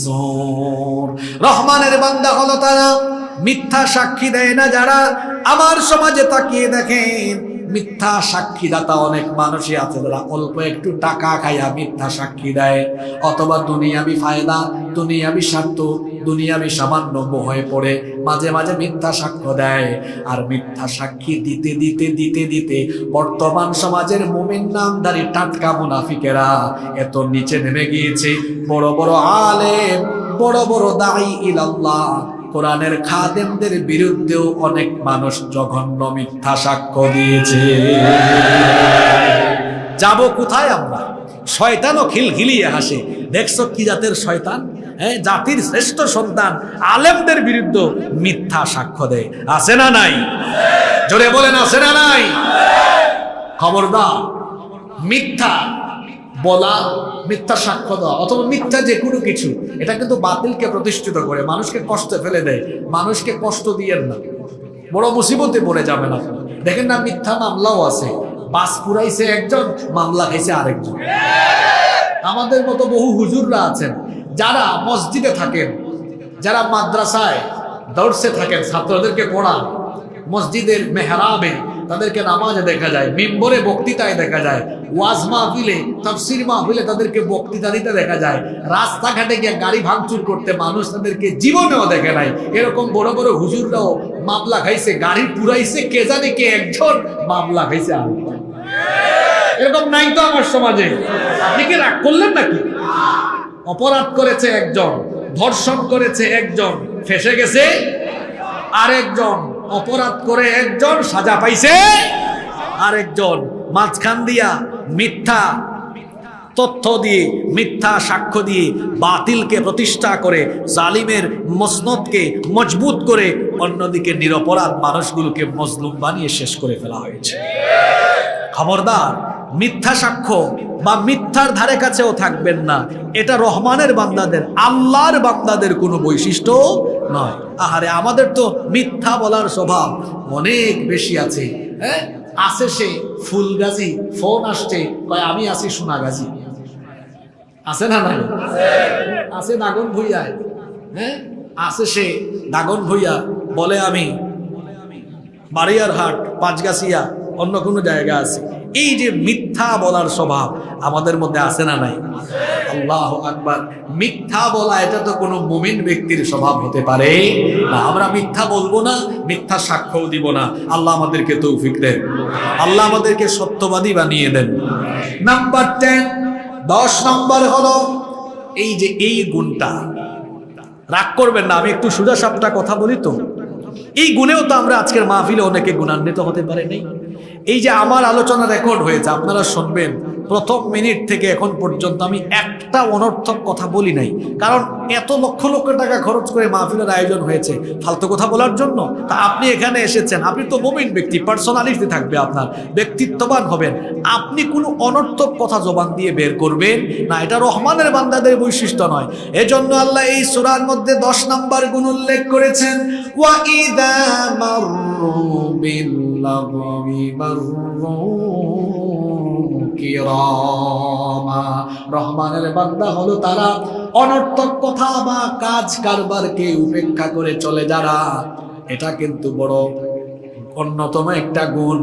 যুর, রহমানের বান্দা হলো তারা মিথ্যা সাক্ষী দেয় না যারা। আমার সমাজে তাকিয়ে দেখেন, মিথ্যা সাক্ষীদাতা অনেক মানুষই আছে যারা অল্প একটু টাকা খাইয়া মিথ্যা সাক্ষী দেয়, অথবা দুনিয়াবি ফায়দা, দুনিয়াবি স্বার্থ, দুনিয়াবি সামান্য মোহে পড়ে মাঝে মাঝে মিথ্যা সাক্ষ্য দেয়। আর মিথ্যা সাক্ষী দিতে দিতে দিতে দিতে বর্তমান সমাজের মুমিন নামধারী টাটকা মুনাফিকেরা এত নিচে নেমে গিয়েছে, বড় বড় আলেম, বড় বড় দাঈ ইলাল্লাহ, কোরআনের খাদেমদের বিরুদ্ধেও অনেক মানুষ জঘন্য মিথ্যা সাক্ষ্য দিয়েছে। যাব কোথায় আমরা? শয়তানও খিলখিলিয়ে হাসে, দেখছো কি জাতের শয়তান, হ্যাঁ, জাতির শ্রেষ্ঠ সন্তান আলেমদের বিরুদ্ধে মিথ্যা সাক্ষ্য দেয়। আছে না নাই? জোরে বলেন, আছে না নাই? খবরদার, মিথ্যা বলা, মিথ্যা সাক্ষ্য দেওয়া অথবা মিথ্যা যে কোনো কিছু, এটা কিন্তু বাতিলকে প্রতিষ্ঠিত করে, মানুষকে কষ্টে ফেলে দেয়। মানুষকে কষ্ট দিয়েন না, বড় মুসিবতে পড়ে যাবেন আপনি। দেখেন না, মিথ্যা মামলাও আছে, বাস পুরাইছে একজন, মামলা খাইছে আরেকজন। আমাদের মতো বহু হুজুররা আছেন যারা মসজিদে থাকেন, যারা মাদ্রাসায় দর্সে থাকেন, ছাত্রদেরকে পড়ান, মসজিদের মেহরাবে তাদেরকে নামাজে দেখা যায়, মিম্বরে বক্তৃতায় দেখা যায়, ওয়াজ মাহফিলে, তাফসীর মাহফিলে তাদেরকে বক্তৃতা দিতে দেখা যায়, রাস্তাঘাটে গিয়ে গাড়ি ভাঙচুর করতে মানুষ তাদেরকে জীবনেও দেখে নাই। এরকম বড় বড় হুজুররাও মামলা খাইছে, গাড়ি পুরাইছে, কে জানে কে একজন, মামলা খাইছে আরেকজন। এরকম নাই তো আমার সমাজে? আপনি কি রাগ করলেন নাকি? অপরাধ করেছে একজন, ধর্ষণ করেছে একজন, ফেসে গেছে আরেকজন, অপরাধ করে একজন, সাজা পাইছে আরেকজন। মাঝখান দিয়া মিথ্যা তথ্য দিয়ে, মিথ্যা সাক্ষ্য দিয়ে বাতিলকে প্রতিষ্ঠা করে, জালিমের মসনদকে মজবুত করে, অন্যদিকে নিরপরাধ মানুষগুলোকে মজলুম বানিয়ে শেষ করে ফেলা হয়েছে। খবরদার, মিথ্যা সাক্ষ্য বা মিথ্যার ধারে কাছেও থাকবেন না। এটা রহমানের বান্দাদের, আল্লাহর বান্দাদের কোনো বৈশিষ্ট্য নয়। আহারে, আমাদের তো মিথ্যা বলার স্বভাব অনেক বেশি আছে। হ্যাঁ, আছে সে ফুলগাজী, ফোন আসছে, কয় আমি আছি সোনাগাজী। আছে না নাই? আছে দাগন ভুইয়ায়, হ্যাঁ, আছে সে দাগন ভুইয়া, বলে আমি বাড়িয়ারহাট, পাঁচগাছিয়া, অন্য কোনো জায়গা আছে। এই যে মিথ্যা বলার স্বভাব আমাদের মধ্যে আছে না নাই? আল্লাহু আকবার। মিথ্যা বলা এটা তো কোনো মুমিন ব্যক্তির স্বভাব হতে পারে না। আমরা মিথ্যা বলবো না, মিথ্যা সাক্ষ্যও দিব না। আল্লাহ আমাদেরকে তৌফিক দেন, আল্লাহ আমাদেরকে সত্যবাদী বানিয়ে দেন। নাম্বার 10 নম্বর হলো এই যে এই গুণটা, রাগ করবেন না, আমি একটু সোজা সাপটা কথা বলি তো। এই গুণেও তো আমরা আজকের মাহফিলে অনেকে গুণান্বিত হতে পারে নাই। এই যে আমার আলোচনা রেকর্ড হয়েছে, আপনারা শুনবেন, প্রথম মিনিট থেকে এখন পর্যন্ত আমি একটা অনর্থক কথা বলি নাই, কারণ এত লক্ষ লক্ষ টাকা খরচ করে মাহফিলের আয়োজন হয়েছে ফালতু কথা বলার জন্য? তা আপনি এখানে এসেছেন, আপনি তো মুমিন ব্যক্তি, পার্সোনালিটি থাকবে আপনার, ব্যক্তিত্ববান হবেন, আপনি কোনো অনর্থক কথা জবান দিয়ে বের করবেন না, এটা রহমানের বান্দাদের বৈশিষ্ট্য নয়। এজন্য আল্লাহ এই সূরার মধ্যে 10 নাম্বার গুণ উল্লেখ করেছেন, ওয়া ইযা মাররু বিল্লাগবি মাররু কিরামা। রহমানের বান্দা হলো তারা অনর্থক কথা বা কাজ কারবারকে উপেক্ষা করে চলে যারা। এটা কিন্তু বড় অন্যতম একটা গুণ।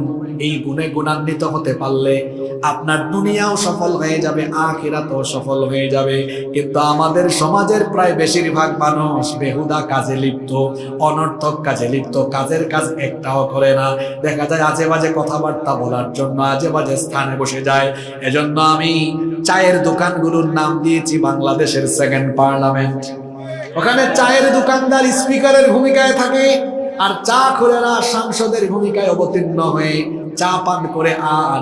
এই গুণে গুণান্বিত হতে পারলে আপনার দুনিয়াও সফল হয়ে যাবে, আখিরাতও সফল হয়ে যাবে। কিন্তু আমাদের সমাজের প্রায় বেশিরভাগ মানুষ বেহুদা কাজে লিপ্ত, অনর্থক কাজে লিপ্ত, কাজের কাজ একটাও করে না। দেখা যায় আজে বাজে কথাবার্তা বলার জন্য আজে বাজে স্থানে বসে যায়। এজন্য আমি চায়ের দোকানগুলোর নাম দিয়েছি বাংলাদেশের সেকেন্ড পার্লামেন্ট। ওখানে চায়ের দোকানদার স্পিকারের ভূমিকায় থাকে, আর চা খোরেরা সাংসদের ভূমিকায় অবতীর্ণ হয়ে চা পান করে আর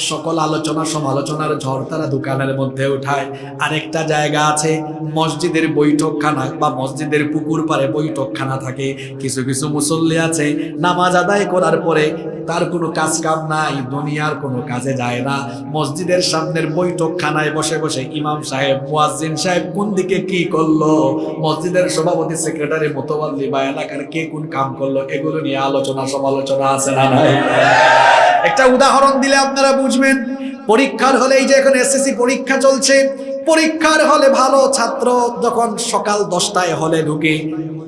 সকল আলোচনা সমালোচনার ঝড় তারা দোকানের মধ্যে উঠায়। আরেকটা জায়গা আছে মসজিদের বৈঠকখানা বা মসজিদের পুকুর পাড়ে বৈঠকখানা থাকে। কিছু কিছু মুসল্লি আছে নামাজ আদায় করার পরে তার কোনো কাজ কাম নাই, দুনিয়ার কোনো কাজে যায় না, মসজিদের সামনের বৈঠকখানায় বসে বসে ইমাম সাহেব মুয়াজ্জিন সাহেব কোন দিকে কি করলো, মসজিদের সভাপতি সেক্রেটারি মোতওয়াল্লি বা এলাকার কে কোন কাম করলো, এগুলো নিয়ে আলোচনা সমালোচনা আছে না নাই? একটা উদাহরণ দিলে আপনারা বুঝবেন। পরীক্ষার হলে, এই যে এখন এসএসসি পরীক্ষা চলছে, পরীক্ষার হলে ভালো ছাত্র যখন সকাল 10টায় হলে ঢুকে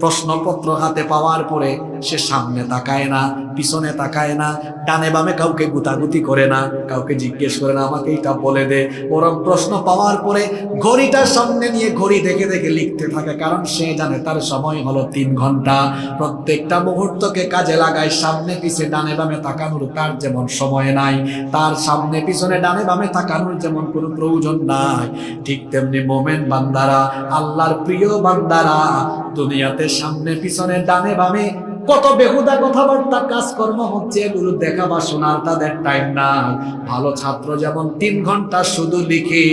প্রশ্নপত্র হাতে পাওয়ার পরে সে সামনে তাকায় না, পিছনে তাকায় না, ডানে বামে কাউকে গুতাগুতি করে না, কাউকে জিজ্ঞেস করে না আমাকে এটা বলে দে, বরং প্রশ্ন পাওয়ার পরে ঘড়িটার সামনে নিয়ে ঘড়ি দেখে দেখে লিখতে থাকে, কারণ সে জানে তার সময় হলো 3 ঘন্টা। প্রত্যেকটা মুহূর্তকে কাজে লাগায়। সামনে পিছনে ডানে বামে তাকানোর তার যেমন সময় নাই, তার সামনে পিছনে ডানে বামে তাকানোর যেমন কোনো প্রয়োজন নাই, ঠিক তেমনি মোমেন বান্দারা, আল্লাহর প্রিয় বান্দারা দুনিয়াতে সামনে পিছনে ডানে বামে কত বেহুদা কথাবার্তা কাজকর্ম হচ্ছে, এগুলো দেখা বা শোনার তাদের টাইম না। ভালো ছাত্র যেমন 3 ঘন্টা শুধু লিখে,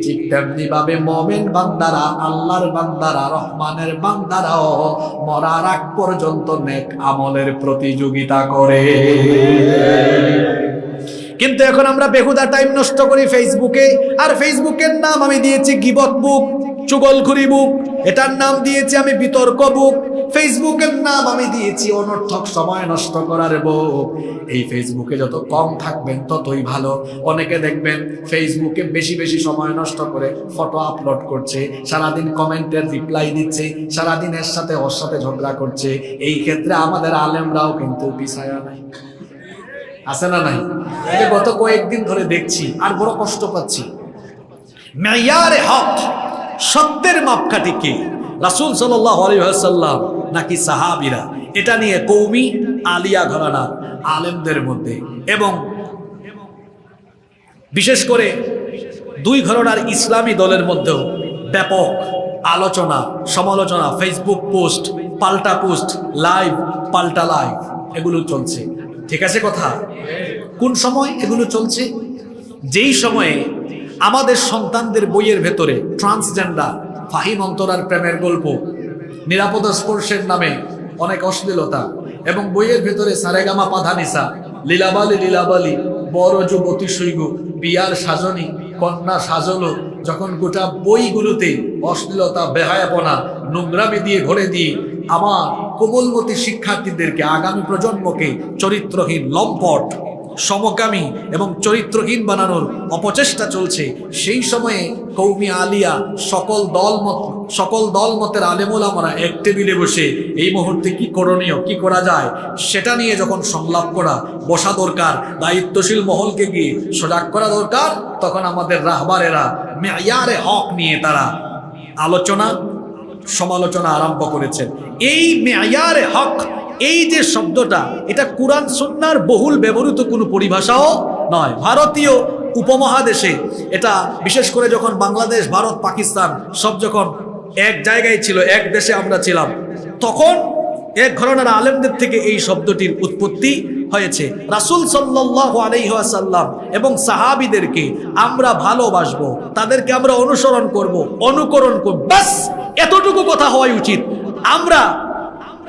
ঠিক তেমনি ভাবে মোমেন বান্দারা, আল্লাহর বান্দারা, রহমানের বান্দারাও মরার আগ পর্যন্ত নেক আমলের প্রতিযোগিতা করে। কিন্তু এখন আমরা বেহুদা টাইম নষ্ট করি ফেসবুকে, আর ফেসবুকের নাম আমি দিয়েছি গীবত বুক, চুগলখুরি বুক, এটার নাম দিয়েছি আমি বিতর্ক বুক, ফেসবুকের নাম আমি দিয়েছি অনর্থক সময় নষ্ট করার বুক। এই ফেসবুকে যত কম থাকবেন ততই ভালো। অনেকে দেখবেন ফেসবুকে বেশি বেশি সময় নষ্ট করে ফটো আপলোড করছে, সারাদিন কমেন্টের রিপ্লাই দিচ্ছে, সারাদিন এর সাথে ওর সাথে ঝগড়া করছে। এই ক্ষেত্রে আমাদের আলেমরাও কিন্তু পিছায়া নাই, আছে না নাই? এই যে গত কয়েকদিন ধরে দেখছি আর বড় কষ্ট পাচ্ছি। মেয়ারে হক, সত্যের মাপকাঠি কে? রাসূল সাল্লাল্লাহু আলাইহি ওয়াসাল্লাম নাকি সাহাবীরা? এটা নিয়ে কওমি আলিয়া ঘরানার আলেমদের মধ্যে এবং বিশেষ করে 2 ঘরানার ইসলামী দলের মধ্যেও ব্যাপক আলোচনা সমালোচনা, ফেসবুক পোস্ট, পাল্টা পোস্ট, লাইভ পাল্টা লাইভ, এগুলো চলছে। ঠিক আছে কথা? কোন সময় এগুলো চলছে? যেই সময়ে আমাদের সন্তানদের বইয়ের ভেতরে ট্রান্সজেন্ডার, ফাহিম অন্তরার প্রেমের গল্প, নিরাপদ স্পর্শের নামে অনেক অশ্লীলতা, এবং বইয়ের ভেতরে সারেগামা পাধানিসা, লীলাবালি লীলাবালি, বড় যুবতী সৈগ, বিয়ার সাজনী, কন্যা সাজলো, যখন গোটা বইগুলোতে অশ্লীলতা, বেহায়াপনা, নোংরামি দিয়ে ভরে দিয়ে আমার কোমলমতি শিক্ষার্থীদেরকে, আগামী প্রজন্মকে চরিত্রহীন, লম্পট, সমকামী এবং চরিত্রহীন বানানোর অপচেষ্টা চলছে, সেই সময়ে কওমি আলিয়া সকল দলমতের আলেমুলামারা এক টেবিলে বসে এই মুহূর্তে কি করণীয়, কি করা যায় সেটা নিয়ে যখন সংলাপ করা বসা দরকার, দায়িত্বশীল মহলকে গিয়ে সজাগ করা দরকার, তখন আমাদের রাহবারেরা মেয়ারে হক নিয়ে তারা আলোচনা সমালোচনা আরম্ভ করেছেন। এই মেয়ারে হক, এই যে শব্দটা, এটা কুরআন সুন্নাহর বহুল ব্যবহৃত কোনো পরিভাষাও নয়। ভারতীয় উপমহাদেশে এটা, বিশেষ করে যখন বাংলাদেশ, ভারত, পাকিস্তান সব যখন এক জায়গায় ছিল, এক দেশে আমরা ছিলাম, তখন এক ঘরানার আলেমদের থেকে এই শব্দটির উৎপত্তি হয়েছে। রাসূল সাল্লাল্লাহু আলাইহি ওয়াসাল্লাম এবং সাহাবীদেরকে আমরা ভালোবাসবো, তাদেরকে আমরা অনুসরণ করব, অনুকরণ করব, বাস এতটুকু কথা হওয়াই উচিত। আমরা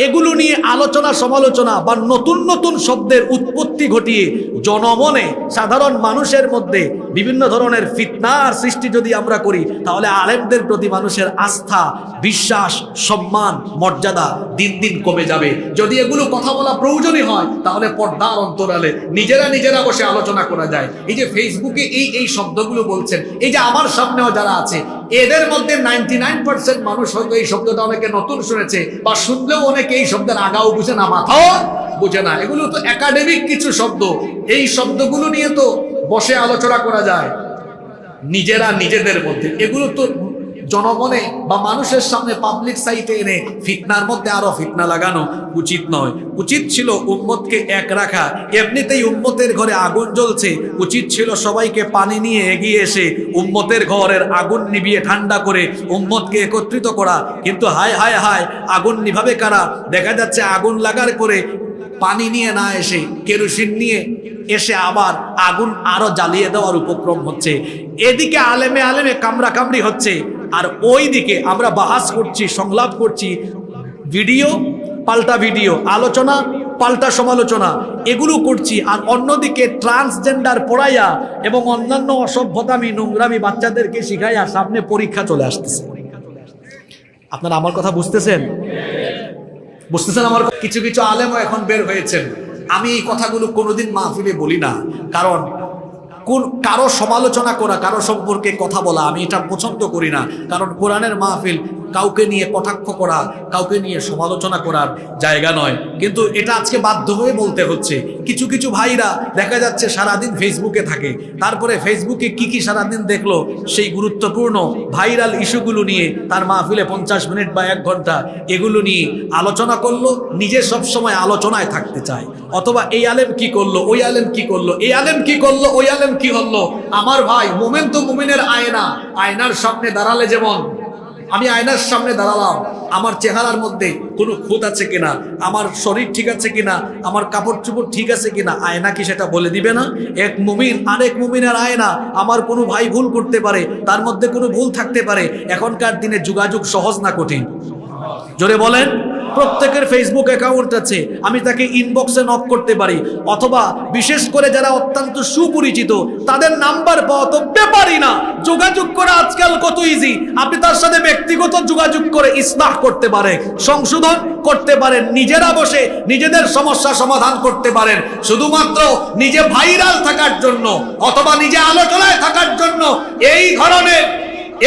এগুলো নিয়ে আলোচনা সমালোচনা বা নতুন নতুন শব্দের উৎপত্তি ঘটিয়ে জনমনে সাধারণ মানুষের মধ্যে বিভিন্ন ধরনের ফিতনার সৃষ্টি যদি আমরা করি, তাহলে আলেমদের প্রতি মানুষের আস্থা, বিশ্বাস, সম্মান, মর্যাদা দিন দিন কমে যাবে। যদি এগুলো কথা বলা প্রয়োজনই হয়, তাহলে পর্দার অন্তরালে নিজেরা বসে আলোচনা করা যায়। এই যে ফেসবুকে এই শব্দগুলো বলছেন, এই যে আমার সামনেও যারা আছে, এদের মধ্যে 99% মানুষ হয়তো এই শব্দটা অনেকে নতুন শুনেছে, বা শুনলেও অনেকে এই শব্দের আগাও বুঝে না, মাথাও বুঝে না। এগুলো তো একাডেমিক কিছু শব্দ, এই শব্দগুলো নিয়ে তো বসে আলোচনা করা যায় নিজেদের মধ্যে। এগুলো তো জনগণে বা মানুষের সামনে পাবলিক সাইটে এনে ফিতনার মধ্যে আরো ফিতনা লাগানো উচিত নয়। উচিত ছিল উম্মতকে এক রাখা। এমনিতেই উম্মতের ঘরে আগুন জ্বলছে, উচিত ছিল সবাইকে পানি নিয়ে এগিয়ে এসে উম্মতের ঘরের আগুন নিভিয়ে ঠান্ডা করে উম্মতকে একত্রিত করা। কিন্তু হায় হায় হায়, আগুন নিভাবে কারা? দেখা যাচ্ছে আগুন লাগার পরে পানি নিয়ে না এসে কেরোসিন নিয়ে এসে আবার আগুন আরো জ্বালিয়ে দেওয়ার উপক্রম হচ্ছে। এদিকে আলেমে কামড়া কামড়ি হচ্ছে, আর ওই দিকে আমরা বাহাস করছি, সংলাপ করছি, ভিডিও পাল্টা ভিডিও, আলোচনা পাল্টা সমালোচনা, এগুলো করছি। আর অন্যদিকে ট্রান্সজেন্ডার পড়াইয়া এবং অন্যান্য অসভ্যতামি নোংরামি বাচ্চাদেরকে শিখাইয়া সামনে পরীক্ষা চলে আসতেছে। আপনারা আমার কথা বুঝতেছেন? আমার কিছু কিছু আলেমও এখন বের হয়েছেন। আমি এই কথাগুলো কোনোদিন মাহফিলে বলি না, কারণ কারো সমালোচনা করা, কারো সম্পর্কে কথা বলা আমি এটা পছন্দ করি না। কারণ কোরআনের মাহফিল কাউকে নিয়ে কটাক্ষ করা, কাউকে নিয়ে সমালোচনা করার জায়গা নয়। কিন্তু এটা আজকে বাধ্য হয়ে বলতে হচ্ছে। কিছু কিছু ভাইরা দেখা যাচ্ছে সারাদিন ফেসবুকে থাকে, তারপরে ফেসবুকে কি সারাদিন দেখলো সেই গুরুত্বপূর্ণ ভাইরাল ইস্যুগুলো নিয়ে তার মাহফিলে 50 মিনিট বা 1 ঘন্টা এগুলো নিয়ে আলোচনা করলো। নিজে সবসময় আলোচনায় থাকতে চায়, অথবা এই আলেম কি করলো, ওই আলেম কি করলো, এই আলেম কি করলো, ওই আলেম কি হলো। আমার ভাই, মুমিন তো মুমিনের আয়না। আয়নার সামনে দাঁড়ালে যেমন, আমি আয়নার সামনে দাঁড়ালাম, আমার চেহারার মধ্যে কোনো খুঁত আছে কিনা, আমার শরীর ঠিক আছে কিনা, আমার কাপড় চোপড় ঠিক আছে কিনা, আয়না কি সেটা বলে দিবে না? এক মুমিন আরেক মুমিনের আয়না। আমার কোনো ভাই ভুল করতে পারে, তার মধ্যে কোনো ভুল থাকতে পারে। এখনকার দিনে যোগাযোগ সহজ না কঠিন? জোরে বলেন। প্রত্যেকের ফেসবুক অ্যাকাউন্ট আছে, আমি তাকে ইনবক্সে নক করতে পারি, অথবা বিশেষ করে যারা অত্যন্ত সুপরিচিত তাদের নাম্বার পাওয়া তো ব্যাপারই না। যোগাযোগ করা আজকাল কত ইজি। আপনি তার সাথে ব্যক্তিগত যোগাযোগ করে ইসলাহ করতে পারেন, সংশোধন করতে পারেন, নিজেরা বসে নিজেদের সমস্যা সমাধান করতে পারেন। শুধুমাত্র নিজে ভাইরাল থাকার জন্য অথবা নিজে আলোচনায় থাকার জন্য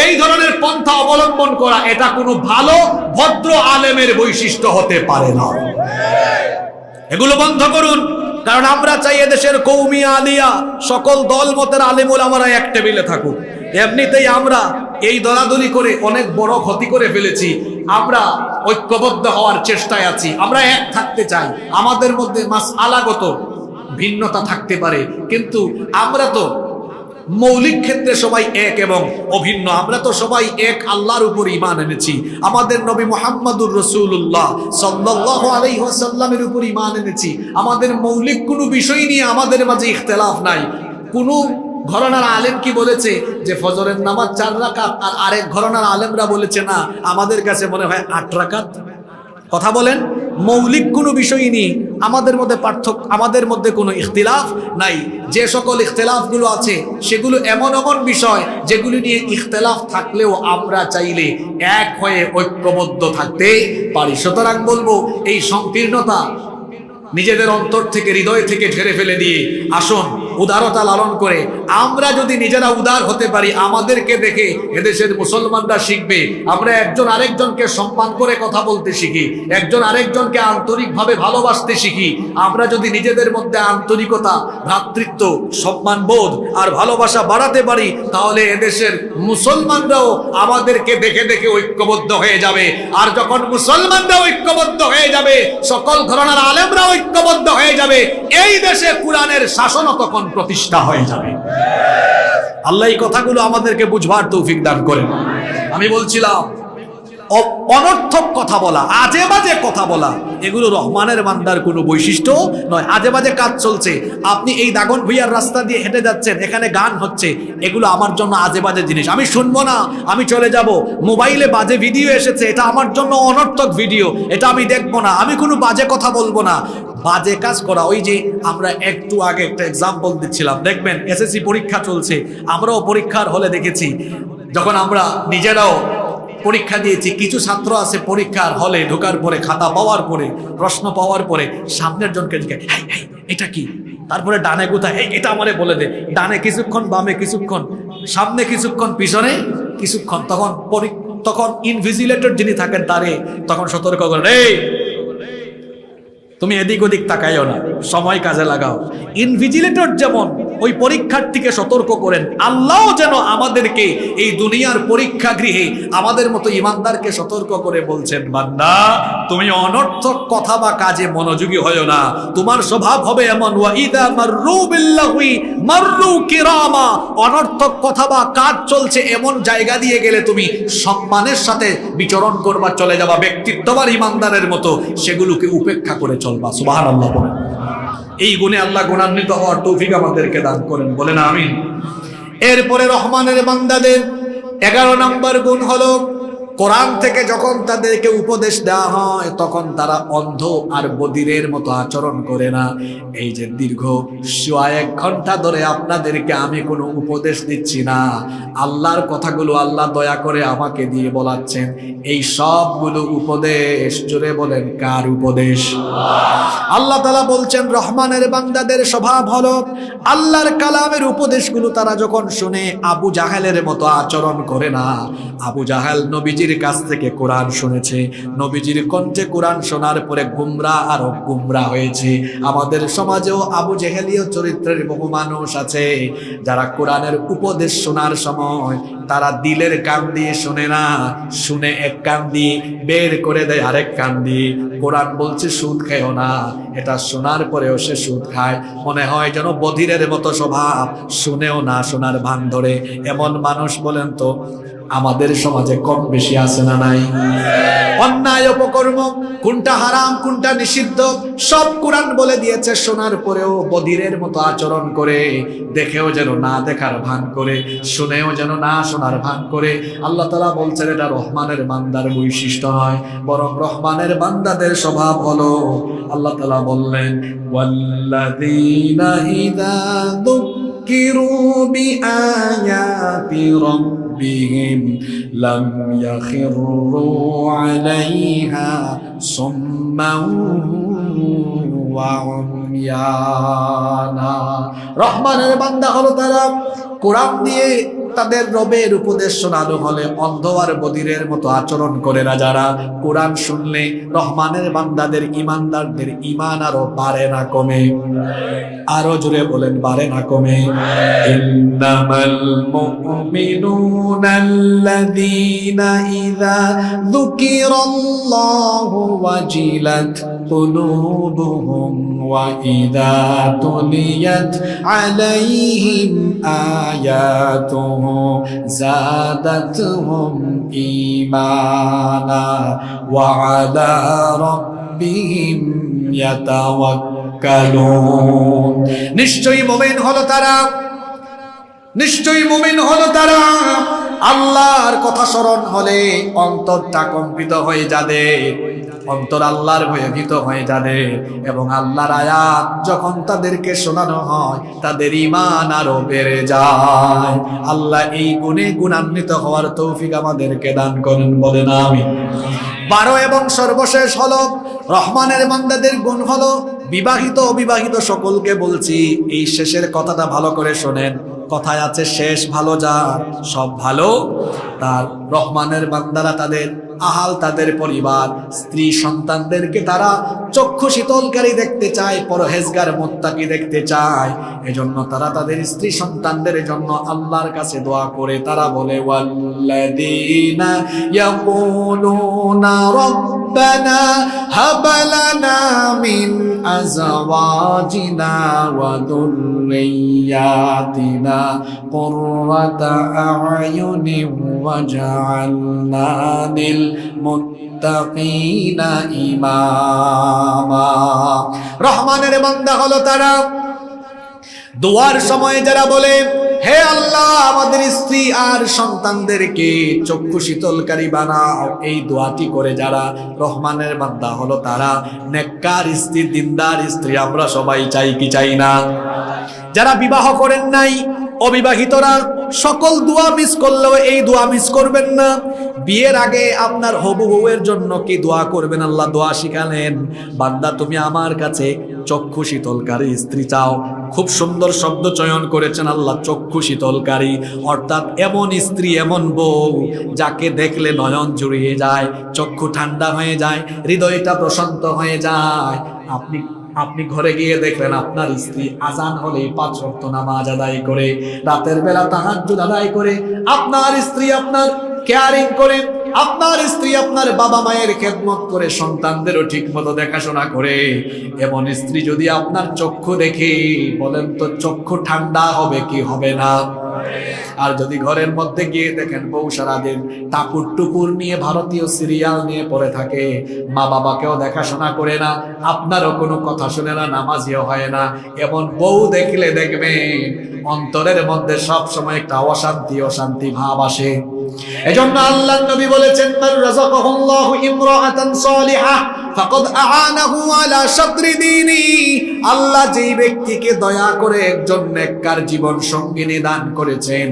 এই ধরনের পন্থা অবলম্বন করা, এটা কোনো ভালো ভদ্র আলেমের বৈশিষ্ট্য হতে পারে না। এগুলো বন্ধ করুন। কারণ আমরা চাই এদেশের কৌমি আলিয়া সকল দল মতের আলেম ওলামারা এক টেবিলে থাকুক। এমনিতেই আমরা এই দলাদলি করে অনেক বড় ক্ষতি করে ফেলেছি। আমরা ঐক্যবদ্ধ হওয়ার চেষ্টায় আছি, আমরা এক থাকতে চাই। আমাদের মধ্যে মাসআলাগত ভিন্নতা থাকতে পারে, কিন্তু আমরা তো মৌলিক ক্ষেত্রে সবাই এক এবং অভিন্ন। আমরা তো সবাই এক আল্লাহর উপর ঈমান এনেছি, আমাদের নবী মুহাম্মদুর রাসূলুল্লাহ সাল্লাল্লাহু আলাইহি ওয়াসাল্লামের উপর ঈমান এনেছি। আমাদের মৌলিক কোনো বিষয় নিয়ে আমাদের মাঝে ইখতিলাফ নাই। কোনো ঘরানার আলেম কি বলেছে যে ফজরের নামাজ 4 রাকাত, আর আরেক ঘরানার আলেমরা বলেছে না, আমাদের কাছে মনে হয় 8 রাকাত। কথা বলেন। মৌলিক কোনো বিষয় নিয়ে আমাদের মধ্যে পার্থক্য, আমাদের মধ্যে কোনো ইখতিলাফ নাই। যে সকল ইখতিলাফগুলো আছে সেগুলো এমন বিষয় যেগুলি নিয়ে ইখতিলাফ থাকলেও আমরা চাইলে এক হয়ে ঐক্যবদ্ধ থাকতে পারি। সুতরাং বলবো, এই সংকীর্ণতা নিজেদের অন্তর থেকে, হৃদয় থেকে ঝেড়ে ফেলে দিয়ে আসুন উদারতা লালন করে আমরা যদি নিজেরা উদার হতে পারি, আমাদেরকে দেখে এদেশের মুসলমানরা শিখবে। আমরা একজন আরেকজনকে সম্মান করে কথা বলতে শিখি, একজন আরেকজনকে আন্তরিকভাবে ভালোবাসতে শিখি। আমরা যদি নিজেদের মধ্যে আন্তরিকতা, ভ্রাতৃত্ব, সম্মানবোধ আর ভালোবাসা বাড়াতে পারি, তাহলে এদেশের মুসলমানরাও আমাদেরকে দেখে দেখে ঐক্যবদ্ধ হয়ে যাবে। আর যখন মুসলমানরা ঐক্যবদ্ধ হয়ে যাবে, সকল ঘরানার আলেমরা ঐক্যবদ্ধ হয়ে যাবে, এই দেশে কোরআনের শাসনও তখন প্রতিষ্ঠা হয়ে যাবে। আল্লাহ এই কথাগুলো আমাদেরকে বুঝবার তৌফিক দান করেন। আমি বলছিলাম অনর্থক কথা বলা, আজে বাজে কথা বলা, এগুলো রহমানের বান্দার কোনো বৈশিষ্ট্য নয়। আজে বাজে কাজ চলছে, আপনি এই দাগন ভুইয়ার রাস্তা দিয়ে হেঁটে যাচ্ছেন, এখানে গান হচ্ছে, এগুলো আমার জন্য আজে বাজে জিনিস, আমি শুনবো না, আমি চলে যাব। মোবাইলে বাজে ভিডিও এসেছে, এটা আমার জন্য অনর্থক ভিডিও, এটা আমি দেখবো না, আমি কোনো বাজে কথা বলবো না। বাজে কাজ করা, ওই যে আমরা একটু আগে একটা এক্সাম্পল দিচ্ছিলাম, দেখবেন এসএসসি পরীক্ষা চলছে, আমরাও পরীক্ষার হলে দেখেছি, যখন আমরা নিজেরাও পরীক্ষা দিয়েছি, কিছু ছাত্র আছে পরীক্ষার হলে ঢোকার পরে, খাতা পাওয়ার পরে, প্রশ্ন পাওয়ার পরে সামনের জনকে জিজ্ঞাসা, এটা কি, তারপরে ডানে কোথায়, এটা আমারে বলে দে, ডানে কিছুক্ষণ, বামে কিছুক্ষণ, সামনে কিছুক্ষণ, পিছনে কিছুক্ষণ। তখন ইনভিজিলেটর যিনি থাকেন তারে তখন সতর্ক করেন, এই তুমি এদিক ওদিক তাকাইও না, সময় কাজে লাগাও। ইনভিজিলেটর যেমন ওই পরীক্ষার্থীকে সতর্ক করেন, আল্লাহ যেন আমাদেরকে এই দুনিয়ার পরীক্ষা গৃহে আমাদের মতো ইমানদারকে সতর্ক করে বলছেন, বান্দা তুমি অনর্থক কথা বা কাজে মনোযোগী হয়ো না, তোমার স্বভাব হবে এমন, ওয়াইদা মাররু বিল্লাহি মাররু কিরামা, অনর্থক কথা বা কাজ চলছে এমন জায়গা দিয়ে গেলে তুমি সম্মানের সাথে বিচরণ করবা, চলে যাবা, ব্যক্তিত্ববান ইমানদারের মতো সেগুলোকে উপেক্ষা করে চলবা। সুবহানাল্লাহ বলেন। এই গুণে আল্লাহ গুণান্বিত হওয়ার তৌফিক আমাদেরকে দান করেন, বলেন আমিন। এরপরে রহমানের বান্দাদের 11 নম্বর গুণ হলো, কোরআন থেকে যখন তাদেরকে উপদেশ দেওয়া হয় তখন তারা অন্ধ আর বধিরের মতো আচরণ করে না। এই যে দীর্ঘ 1 ঘন্টা ধরে আপনাদেরকে আমি কোনো উপদেশ দিচ্ছি না, আল্লাহর কথাগুলো আল্লাহ দয়া করে আমাকে দিয়ে বলাচ্ছেন, এই সবগুলো উপদেশ, জোরে বলেন কার উপদেশ? আল্লাহ তাআলা বলছেন রহমানের বান্দাদের স্বভাব হলো আল্লাহর কালামের উপদেশগুলো তারা যখন শুনে আবু জাহেলের মতো আচরণ করে না। আবু জাহেল নবীজির কাছ থেকে কোরআন শুনেছে, নবীজির কণ্ঠে কোরআন শোনার পরে গুমরা আরো গুমরা হয়েছে। আমাদের সমাজেও আবু জেহেলীয় চরিত্রের বহু মানুষ আছে যারা কোরআনের উপদেশ শোনার সময় তারা দিলের কান দিয়ে শুনে না, শুনে এক কান দিয়ে বের করে দেয় আরেক কান দিয়ে। কোরআন বলছে সুদ খেও না, এটা শোনার পরেও সে সুদ খায়, মনে হয় যেন বধিরের মতো স্বভাব, শুনেও না শোনার ভান ধরে। এমন মানুষ বলেন তো আমাদের সমাজে কম বেশি আছে না নাই? অন্যায় অপকর্ম কোনটা হারাম কোনটা নিষিদ্ধ সব কোরআন বলে দিয়েছে, শোনার পরেও বধিরের মতো আচরণ করে, দেখেও যেন না দেখার ভান করে, শুনেও যেন না শোনার ভান করে। আল্লাহ তাআলা বলছেন এটা রহমানের বান্দার বৈশিষ্ট্য নয়, বরং রহমানের বান্দাদের স্বভাব হলো, আল্লাহ তাআলা বললেন ওয়াল্লাযীনা ইযা যুক্কিরু বিআয়াতি রাব্বিহিম লাম ইয়াখিরু আলাইহা সুম্মান ওয়া উময়ানা। রহমানের বান্দা হলো তারা কোরআন দিয়ে তাদের রবের উপদেশ শোনানো হলে অন্ধ আর বধিরের মতো আচরণ করে না। যারা কোরআন শুনলে রহমানের বান্দাদের ইমানদারদের ঈমান আরো বাড়ে না কমে? আরো জোরে বলেন, বাড়ে না কমে? ইন্নামাল মুমিনুনাল্লাযীনা ইযা যুকিরাল্লাহু ওয়াজিলাত কুলুবুহুম ওয়া ইযা তুলিয়াত আলাইহিম আয়াতুহু زادتهم إيمانا وعلى ربهم يتوكلون। নিশ্চয়ই মুমিন হলো তারা, নিশ্চয়ই মুমিন হলো তারা আল্লাহর কথা স্মরণ হলে অন্তরটা কম্পিত হয়ে যাবে, অন্তর আল্লাহর ভয়ে ভীত হয়ে যাবে, এবং আল্লাহর আয়াত যখন তাদেরকে শোনানো হয় তাদের ঈমান আরো বেড়ে যায়। আল্লাহ এই গুণে গুণান্বিত হওয়ার তৌফিক আমাদেরকে দান করেন, বলেন আমিন। 12 এবং সর্বশেষ হলো রহমানের বান্দাদের গুণ হলো, বিবাহিত অবিবাহিত সকলকে বলছি এই শেষের কথাটা ভালো করে শোনেন। কথায় আছে শেষ ভালো যার সব ভালো তার। রহমানের বান্দারা তাদের আহাল, তাদের পরিবার, স্ত্রী সন্তানদেরকে তারা চক্ষু শীতলকারী দেখতে চায়, পরহেজগার মুত্তাকি দেখতে চায়। এজন্য তারা তাদের স্ত্রী সন্তানদের জন্য আল্লাহর কাছে দোয়া করে। তারা বলে ওয়াল্লাযীনা ইয়াকুলুনা রাব্বানা হাব লানা মিন আজওয়াজিনা ওয়া যুররিয়াতিনা কুররাতা আ'য়ুনিন ওয়াজআলনা লিল মুত্তাকিনা ইমামা। রহমানের বান্দা হলো তারা দোয়ার সময় যারা বলে, হে আল্লাহ আমাদের স্ত্রী আর সন্তানদেরকে চক্ষু শীতলকারী বানাও, এই দোয়াটি করে যারা রহমানের বান্দা হলো তারা। নেককার স্ত্রী, দিনদার স্ত্রী আমরা সবাই চাই কি চাই না? যারা বিবাহ করেন নাই, অবিবাহিতরা সকল দোয়া মিস করলেও এই দোয়া মিস করবেন না। বিয়ের আগে আপনার হবু বউয়ের জন্য কি দোয়া করবেন? আল্লাহ দোয়া শিখালেন, বান্দা তুমি আমার কাছে চক্ষু শীতলকারী স্ত্রী চাও। খুব সুন্দর শব্দ চয়ন করেছেন আল্লাহ, চক্ষু শীতলকারী, অর্থাৎ এমন স্ত্রী, এমন বউ যাকে দেখলে নয়ন জুড়িয়ে যায়, চক্ষু ঠান্ডা হয়ে যায়, হৃদয়টা প্রশান্ত হয়ে যায়। আপনি ঘরে গিয়ে দেখলেন আপনার স্ত্রী আজান হলে 5 ওয়াক্ত নামাজ আদায় করে, রাতের বেলা তাহাজ্জুদ আদায় করে, আপনার স্ত্রী আপনার কেয়ারিং করে, আপনার স্ত্রী আপনার বাবা মায়ের খেদমত করে, সন্তানদেরও ঠিক মতো দেখাশোনা করে। এমন স্ত্রী যদি আপনার চক্ষু দেখে, বলেন তো চক্ষু ঠান্ডা হবে কি হবে না? আর যদি ঘরের মধ্যে গিয়ে দেখেন বউ সারাদিন টাপুর টুপুর নিয়ে ভারতীয় সিরিয়াল নিয়ে পড়ে থাকে, মা বাবাকেও দেখাশোনা করে না, আপনারও কোনো কথা শুনে না, নামাজিও হয় না, এমন বউ দেখলে দেখবেন অন্তরের মধ্যে সব সময় একটা অশান্তি ভাব আসে। এজন্য আল্লাহর নবী বলেছেন, মান রাযাকাহুল্লাহু ইমরাআতান সালিহা ফাকাদ আ'ানাহু আলা শাতরি দীনি। আল্লাহ যেই ব্যক্তিকে দয়া করে একজন নেককার জীবন সঙ্গিনী দান করেছেন,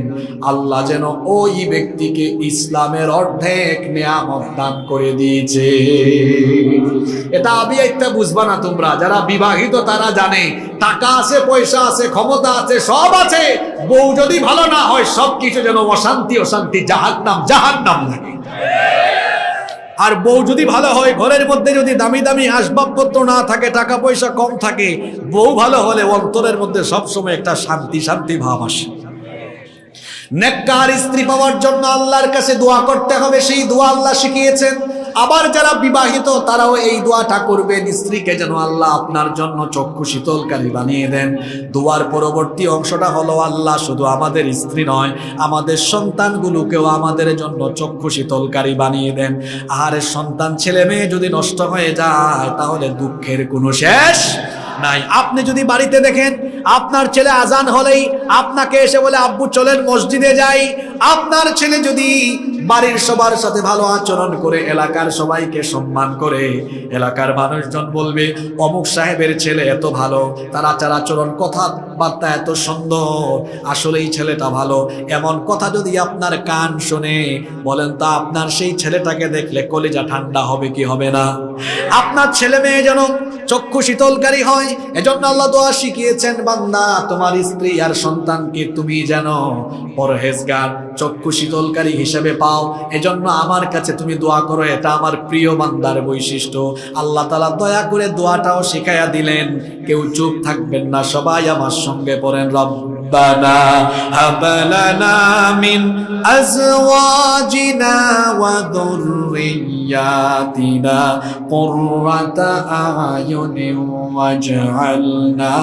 আল্লাহ যেন ওই ব্যক্তিকে ইসলামের অর্ধেক নিয়ামত দান করে দিয়েছে। এটা একটা বুঝবা না তোমরা, যারা বিবাহিত তারা জানে, টাকা আছে, পয়সা আছে, ক্ষমতা আছে, সব আছে, বউ যদি ভালো না হয় সবকিছু যেন অশান্তি, জাহান্নাম লাগে। আর বউ যদি ভালো হয়, ঘরের মধ্যে যদি দামি দামি আসবাবপত্র না থাকে, টাকা পয়সা কম থাকে, বউ ভালো হলে অন্তরের মধ্যে সবসময় একটা শান্তি ভাব আসে। নেককার স্ত্রী পাওয়ার জন্য আল্লাহর কাছে দোয়া করতে হবে, সেই দোয়া আল্লাহ শিখিয়েছেন। আবার যারা বিবাহিত তারাও এই দোয়াটা করবেন, স্ত্রীকে যেন আল্লাহ আপনার জন্য চক্ষু শীতলকারী বানিয়ে দেন। দোয়ার পরবর্তী অংশটা হলো, আল্লাহ শুধু আমাদের স্ত্রী নয়, আমাদের সন্তানগুলোকেও আমাদের জন্য চক্ষু শীতলকারী বানিয়ে দেন। আর সন্তান ছেলে মেয়ে যদি নষ্ট হয়ে যায় তাহলে দুঃখের কোনো শেষ নাই। আপনি যদি বাড়িতে দেখেন আপনার ছেলে আজান হলেই আপনাকে এসে বলে, আব্বু চলেন মসজিদে যাই, আপনার ছেলে যদি বাড়ির সবার সাথে ভালো আচরণ করে, এলাকার সবাইকে সম্মান করে, এলাকার মানুষজন বলবে অমুক সাহেবের ছেলে এত ভালো, তার আচার আচরণ, কথাবার্তা এত সুন্দর, আসলেই ছেলেটা ভালো। এমন কথা যদি আপনার কান শুনে, বলেন তো আপনার সেই ছেলেটাকে দেখলে কলিজা ঠান্ডা হবে কি হবে না? আপনার ছেলে মেয়ে যেন চক্ষু শীতলকারী হয়, এজন্য আল্লাহ দোয়া শিখিয়েছেন, বান্দা তোমার স্ত্রী আর সন্তানকে তুমি যেন পরহেজগার, চক্ষু শীতলকারী হিসেবে পাও। এজন্য আমার কাছে তুমি দোয়া করো, এটা আমার প্রিয় বান্দার বৈশিষ্ট্য। আল্লাহ তাআলা দয়া করে দোয়াটাও শিখাইয়া দিলেন। কেউ চুপ থাকবেন না, সবাই আমার সঙ্গে পড়েন, রব্বানা হাব লানা মিন আজওয়াজিনা ওয়া যুররিয়াতিনা কুররাতা আ'য়ুনিন ওয়াজআলনা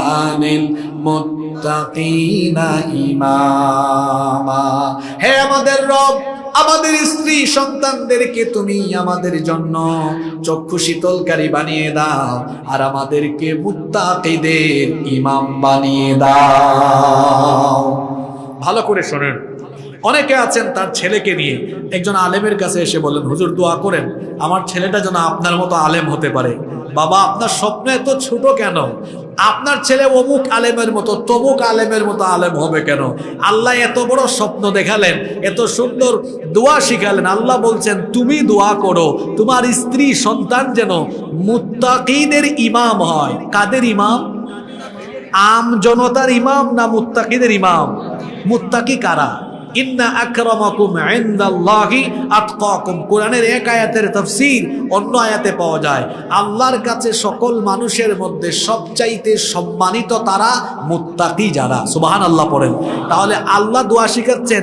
লিল মুত্তাকিনা ইমামা। হে আমাদের রব, আমাদের স্ত্রী সন্তানদেরকে তুমি আমাদের জন্য চক্ষু শীতলকারী বানিয়ে দাও, আর আমাদেরকে মুত্তাকিদের ইমাম বানিয়ে দাও। ভালো করে শোনেন, অনেকে আছেন তার ছেলেকে নিয়ে একজন আলেমের কাছে এসে বলেন, হুজুর দোয়া করেন আমার ছেলেটা যেন আপনার মতো আলেম হতে পারে। বাবা, আপনার স্বপ্ন এত ছোট কেন? আপনার ছেলে অমুক আলেমের মতো, তমুক আলেমের মতো আলেম হবে কেন? আল্লাহ এত বড় স্বপ্ন দেখালেন, এত সুন্দর দোয়া শিখালেন। আল্লাহ বলছেন তুমি দোয়া করো তোমার স্ত্রী সন্তান যেন মুত্তাকিদের ইমাম হয়। কাদের ইমাম? আম জনতার ইমাম না মুত্তাকিদের ইমাম? মুত্তাকি কারা? ইন্না আকরামাকুম ইনদাল্লাহি আতকাকুম। কোরআনের এক আয়াতের তাফসীর অন্য আয়াতে পাওয়া যায়, আল্লাহর কাছে সকল মানুষের মধ্যে সবচাইতে সম্মানিত তারা মুত্তাকি যারা। সুবহানাল্লাহ পড়েন। তাহলে আল্লাহ দোয়া শিখাচ্ছেন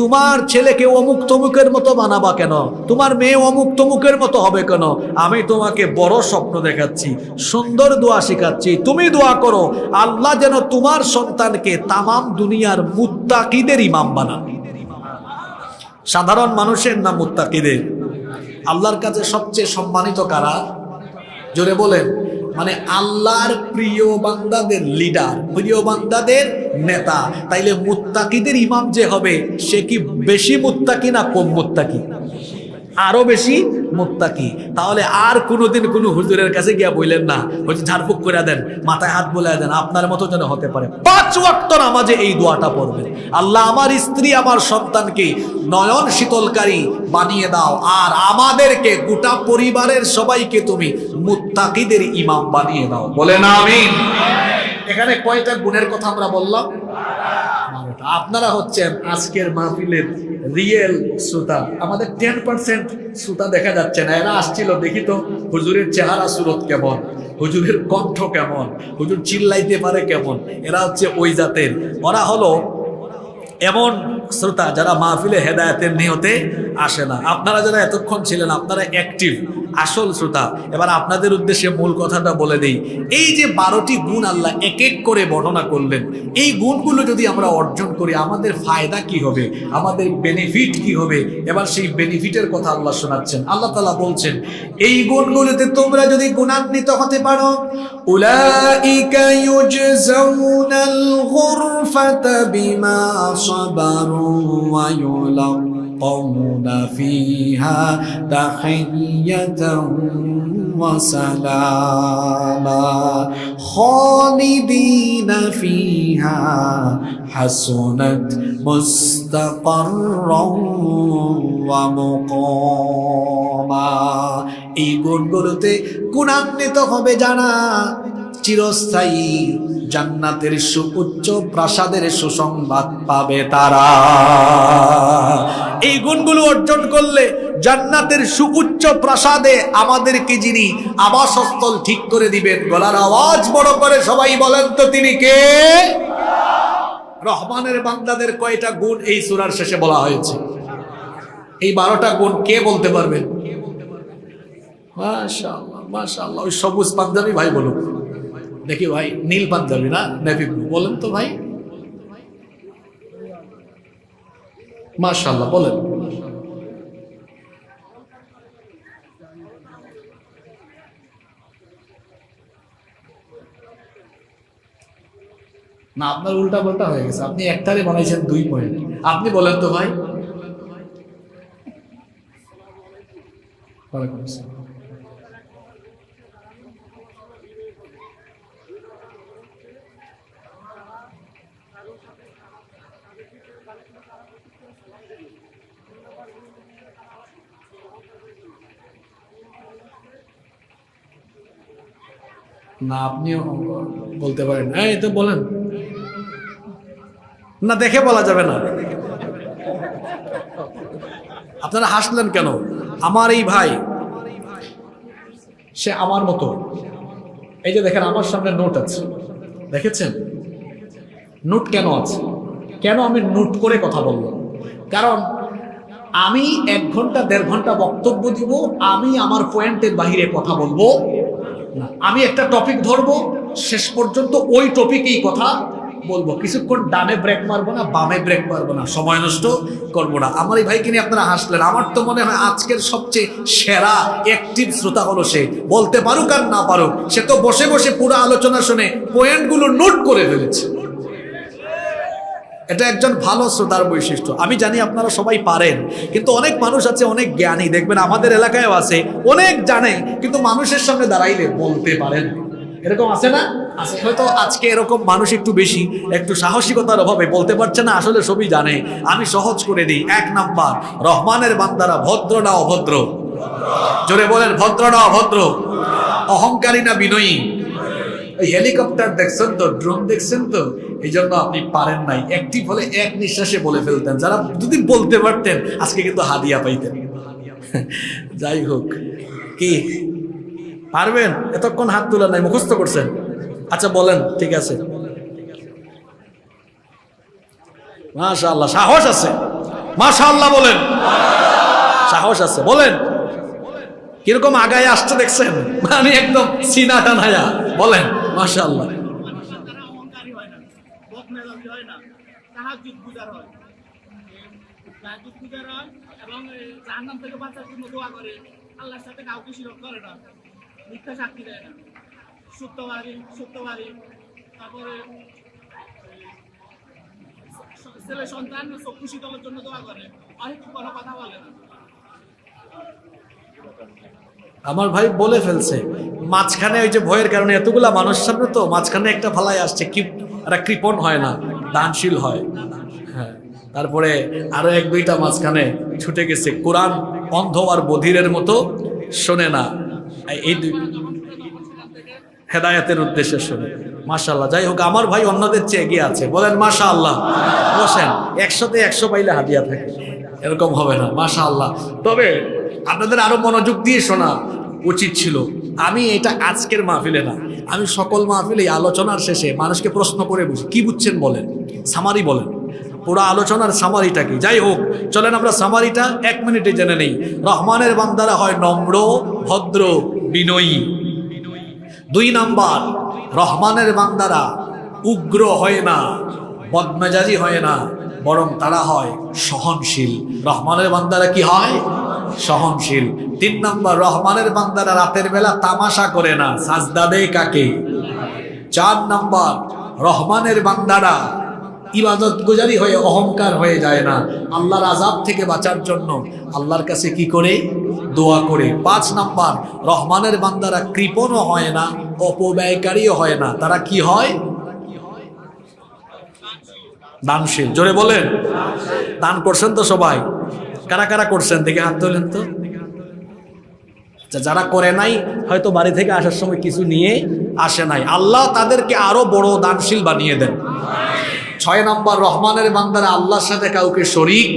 তোমার ছেলেকে অমুক তমুকের মতো বানাবা কেন, তোমার মেয়ে অমুক তমুকের মতো হবে কেন, আমি তোমাকে বড় স্বপ্ন দেখাচ্ছি, সুন্দর দোয়া শেখাচ্ছি, তুমি দোয়া করো আল্লাহ যেন তোমার সন্তানকে তামাম দুনিয়ার মুত্তাকিদের ইমাম বানান। সাধারণ মানুষের না মুত্তাকিদের? আল্লাহর কাছে সবচেয়ে সম্মানিত কারা? জোরে বলেন। মানে আল্লাহর প্রিয় বান্দাদের লিডার, প্রিয় বান্দাদের নেতা। তাইলে মুত্তাকিদের ইমাম যে হবে সে কি বেশি মুত্তাকি না কম মুত্তাকি? আরো বেশি মুত্তাকি। তাহলে আর কোনোদিন কোনো হুজুরের কাছে গিয়া বললেন না হুজুর ঝাড়ফুঁক করে দেন, মাথায় হাত বুলায় দেন, আপনার মতো যেন হতে পারে। 5 ওয়াক্ত নামাজে এই দোয়াটা পড়বেন, আল্লাহ আমার স্ত্রী আমার সন্তানকে নয়ন শীতলকারী বানিয়ে দাও, আর আমাদেরকে গোটা পরিবারের সবাইকে তুমি মুত্তাকিদের ইমাম বানিয়ে দাও। বলেন আমিন। এখানে কয়টা গুণের কথা আমরা বললাম? আপনারা হচ্ছেন আজকের মাহফিলের রিয়েল শ্রোতা। আমাদের 10% শ্রোতা দেখা যাচ্ছে না। এরা আসছিল দেখি তো হুজুরের চেহারা সুরত কেমন, হুজুরের কণ্ঠ কেমন, হুজুর চিল্লাইতে পারে কেমন। এরা হচ্ছে ওই জাতের। ওরা হলো এমন শ্রোতা যারা মাহফিলে হেদায়েতের নিয়তে আসে না। আপনারা যারা এতক্ষণ ছিলেন আপনারা অ্যাক্টিভ আসল শ্রোতা। এবার আপনাদের উদ্দেশ্যে মূল কথাটা বলে দেই। এই যে 12টি গুণ আল্লাহ এক এক করে বর্ণনা করলেন, এই গুণগুলো যদি আমরা অর্জন করি আমাদের ফায়দা কি হবে, আমাদের বেনিফিট কি হবে, এবার সেই বেনিফিটের কথা আল্লাহ শোনাচ্ছেন। আল্লাহ তাআলা বলছেন এই গুণগুলোতে তোমরা যদি গুণান্বিত হতে পারো, উলাইকা ইউজজাউনাল গুরফাতা বিমা সাবারু ওয়া ইউলাক্কাউনা ফিহা তাহিয়াতান ওয়া সালামা খালিদিনা ফিহা হাসুনাত মুস্তাকাররান ওয়া মুকামা। এই গুণগুলোতে গুণান্বিত হবে যারা, চিরস্থায়ী জান্নাতের সুউচ্চ প্রাসাদের সুসংবাদ পাবে তারা। এই গুণগুলো অর্জন করলে জান্নাতের সুউচ্চ প্রাসাদে আমাদেরকে যিনি আবাসস্থল ঠিক করে দিবেন, গলার আওয়াজ বড় করে সবাই বলেন তো তিনি কে? রহমানের বান্দাদের কয়টা গুণ এই সূরার শেষে বলা হয়েছে? এই 12টা গুণ কে বলতে পারবেন? মাশাআল্লাহ মাশাআল্লাহ। ওই সবুজ পাঞ্জাবি ভাই বলুন দেখি। ভাই নীল পাঞ্জাবি না নেভি ব্লু, বলেন তো ভাই। মাশাআল্লাহ বলেন। না আপনার উল্টা পাল্টা হয়ে গেছে, আপনি একটারে বানাইছেন 2 পয়েন্ট। আপনি বলেন তো ভাই। ওয়ালাইকুম আসসালাম। না আপনিও বলতে পারেন। এই তো বলেন না, দেখে বলা যাবে না। আপনারা হাসলেন কেন? আমার এই ভাই সে আমার মতো। এই যে দেখেন আমার সামনে নোট আছে, দেখেছেন নোট কেন আছে? কেন আমি নোট করে কথা বললাম? কারণ আমি 1 ঘন্টা 1.5 ঘন্টা বক্তব্য দিব, আমি আমার পয়েন্টের বাহিরে কথা বলবো না। আমি একটা টপিক ধরবো, শেষ পর্যন্ত ওই টপিকেই কথা বলবো। কিছুক্ষণ ডানে ব্রেক মারবো না, বামে ব্রেক মারবো না, সময় নষ্ট করবো না। আমার এই ভাইকে নিয়ে আপনারা হাসলেন। আমার তো মনে হয় আজকের সবচেয়ে সেরা অ্যাক্টিভ শ্রোতা হলো সে। বলতে পারুক আর না পারুক, সে তো বসে বসে পুরো আলোচনা শুনে পয়েন্টগুলো নোট করে ফেলেছে। এটা একজন ভালো শ্রোতার বৈশিষ্ট্য। আমি জানি আপনারা সবাই পারেন, কিন্তু অনেক মানুষ আছে অনেক জ্ঞানী, দেখবেন আমাদের এলাকায়ও আছে, অনেক জানে কিন্তু মানুষের সামনে দাঁড়াইলে বলতে পারেন। এরকম আছে না? আছে। হয়তো আজকে এরকম মানুষ একটু বেশি, একটু সাহসিকতার অভাবে বলতে পারছে না। আসলে সবই জানে। আমি সহজ করে দিই। 1 নাম্বার, রহমানের বান্দারা ভদ্র না অভদ্র? জোরে বলেন, ভদ্র না অভদ্র? অহংকারী না বিনয়ী? এই হেলিকপ্টার দেখছেন তো, ড্রোন দেখছেন তো, এই জন্য আপনি পারেন নাই। অ্যাক্টিভ হলে 1 নিঃশ্বাসে বলে ফেলতেন। যারা যদি বলতে পারতেন আজকে কিন্তু হাদিয়া পাইতেন। যাই হোক, কি পারবেন? এতক্ষণ হাত তোলা নাই, মুখস্থ করছেন। আচ্ছা বলেন, ঠিক আছে। মাশাআল্লাহ, সাহস আছে। মাশাআল্লাহ বলেন, সাহস আছে বলেন। কিরকম আগায় আসতে দেখছেন, মানে একদম সিনা টানায়া বলেন মাশাআল্লাহ। তারা অহংকারী হয় না, বদমেজাজি হয় না, তাহাজ্জুদ গুজার হয়, তাহাজ্জুদ গুজার হয় এবং জাহান্নাম থেকে বাঁচার জন্য দোয়া করে, আল্লাহর সাথে কাউকে শিরক করে না, মিথ্যা সাক্ষী দেয় না, সত্যবাদী, তারপরে ছেলে সন্তান চক্ষু শীতলের জন্য দোয়া করে, অনেক কোনো কথা বলে না। আমার ভাই বলে ফেলছে, মাঝখানে ওই যে ভয়ের কারণে এতগুলা মানুষ সামনে, তো মাঝখানে একটা ফালাই আসছে, কি এরা কৃপণ হয় না, দানশীল হয়। হ্যাঁ, তারপরে আরো এক দুইটা মাঝখানে ছুটে গেছে, কোরআন অন্ধ আর বধিরের মতো শোনে না, এই দুই হেদায়েতের উদ্দেশ্যে শোনে। মাশাআল্লাহ, যাই হোক আমার ভাই অন্যদের চেয়ে এগিয়ে আছে, বলেন মাশাআল্লাহ। বসেন, 100তে 100 পাইলে হাদিয়া থাকে, এরকম হবে না। মাশাআল্লাহ। তবে আপনাদের আরো মনোযোগ দিয়ে শোনা উচিত ছিল। আমি এটা আজকের মাহফিলে না, আমি সকল মাহফিলে আলোচনার শেষে মানুষকে প্রশ্ন করে বুঝি, কি বুঝছেন বলেন, সামারি বলেন, পুরো আলোচনার সামারিটা কি। যাই হোক, চলেন আমরা সামারিটা 1 মিনিটে জেনে নেই। রহমানের বান্দারা হয় নম্র, ভদ্র, বিনয়ী। 2 নাম্বার, রহমানের বান্দারা উগ্র হয় না, বদমেজাজি হয় না, বরং তারা হয় সহনশীল। রহমানের বান্দারা কি হয়? সহনশীল। 3 নাম্বার, রহমানের বান্দারা রাতের বেলা তামাশা করে না, সাজদা দেয় কাকে? 4 নাম্বার, রহমানের বান্দারা ইবাদত গুজারি হয়ে অহংকার হয়ে যায় না, আল্লাহর আযাব থেকে বাঁচার জন্য আল্লাহর কাছে কি করে? দোয়া করে। 5 নাম্বার, রহমানের বান্দারা কৃপণও হয় না, অপব্যয়কারীও হয় না, তারা কি হয়? দানশীল। জোরে বলেন, দান করছেন তো সবাই? কারা কারা করছেন দেখে হাত তোলেন তো। যারা করে নাই হয়তো বাড়ি থেকে আসার সময় কিছু নিয়ে আসে নাই, আল্লাহ তাদেরকে আরো বড় দানশীল বানিয়ে দেন। 6 নাম্বার, রহমানের বান্দারা আল্লাহর সাথে কাউকে শরীক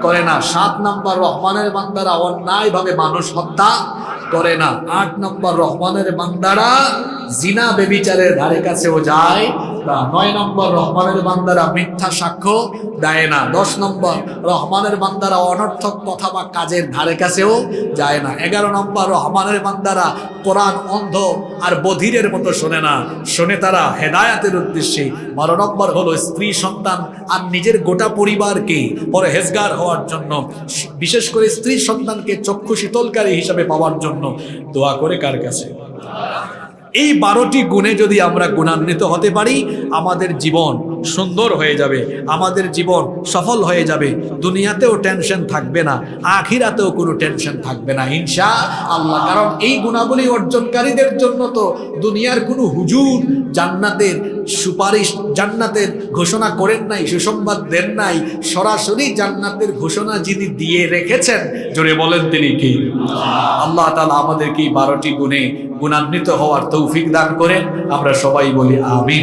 করে না। 7 নাম্বার, রহমানের বান্দারা অন্যায়ভাবে মানুষ হত্যা করে না। 8 নাম্বার, রহমানের বান্দারা জিনা বেবিচারের ধারে কাছেও যায় না। 9 নম্বর, রহমানের বান্দারা মিথ্যা সাক্ষ্য দেয় না। 10 নম্বর, রহমানের বান্দারা অনর্থক কথা বা কাজের ধারে কাছেও যায় না। 11 নম্বর, রহমানের বান্দারা কোরআন অন্ধ আর বধিরের মতো শোনে না, শোনে তারা হেদায়াতের উদ্দেশ্যে। 12 নম্বর হলো স্ত্রী, সন্তান আর নিজের গোটা পরিবারকে পরহেজগার হওয়ার জন্য, বিশেষ করে স্ত্রী সন্তানকে চক্ষু শীতলকারী হিসাবে পাওয়ার জন্য দোয়া করে কার কাছে? এই 12টি গুণে যদি আমরা গুণান্বিত হতে পারি, আমাদের জীবন সুন্দর হয়ে যাবে, আমাদের জীবন সফল হয়ে যাবে। দুনিয়াতেও টেনশন থাকবে না, আখিরাতেও কোনো টেনশন থাকবে না ইনশাআল্লাহ। কারণ এই গুণাবলী অর্জনকারীদের জন্য তো দুনিয়ার কোনো হুজুর জান্নাতের সুপারিশ, জান্নাতের ঘোষণা করেন নাই, সুসংবাদ দেন নাই। সরাসরি জান্নাতের ঘোষণা যিনি দিয়ে রেখেছেন, জোরে বলেন তিনি কি? আল্লাহ তাআলা আমাদেরকে এই 12টি গুণে গুণান্বিত হওয়ার তৌফিক দান করেন। আমরা সবাই বলি আমিন।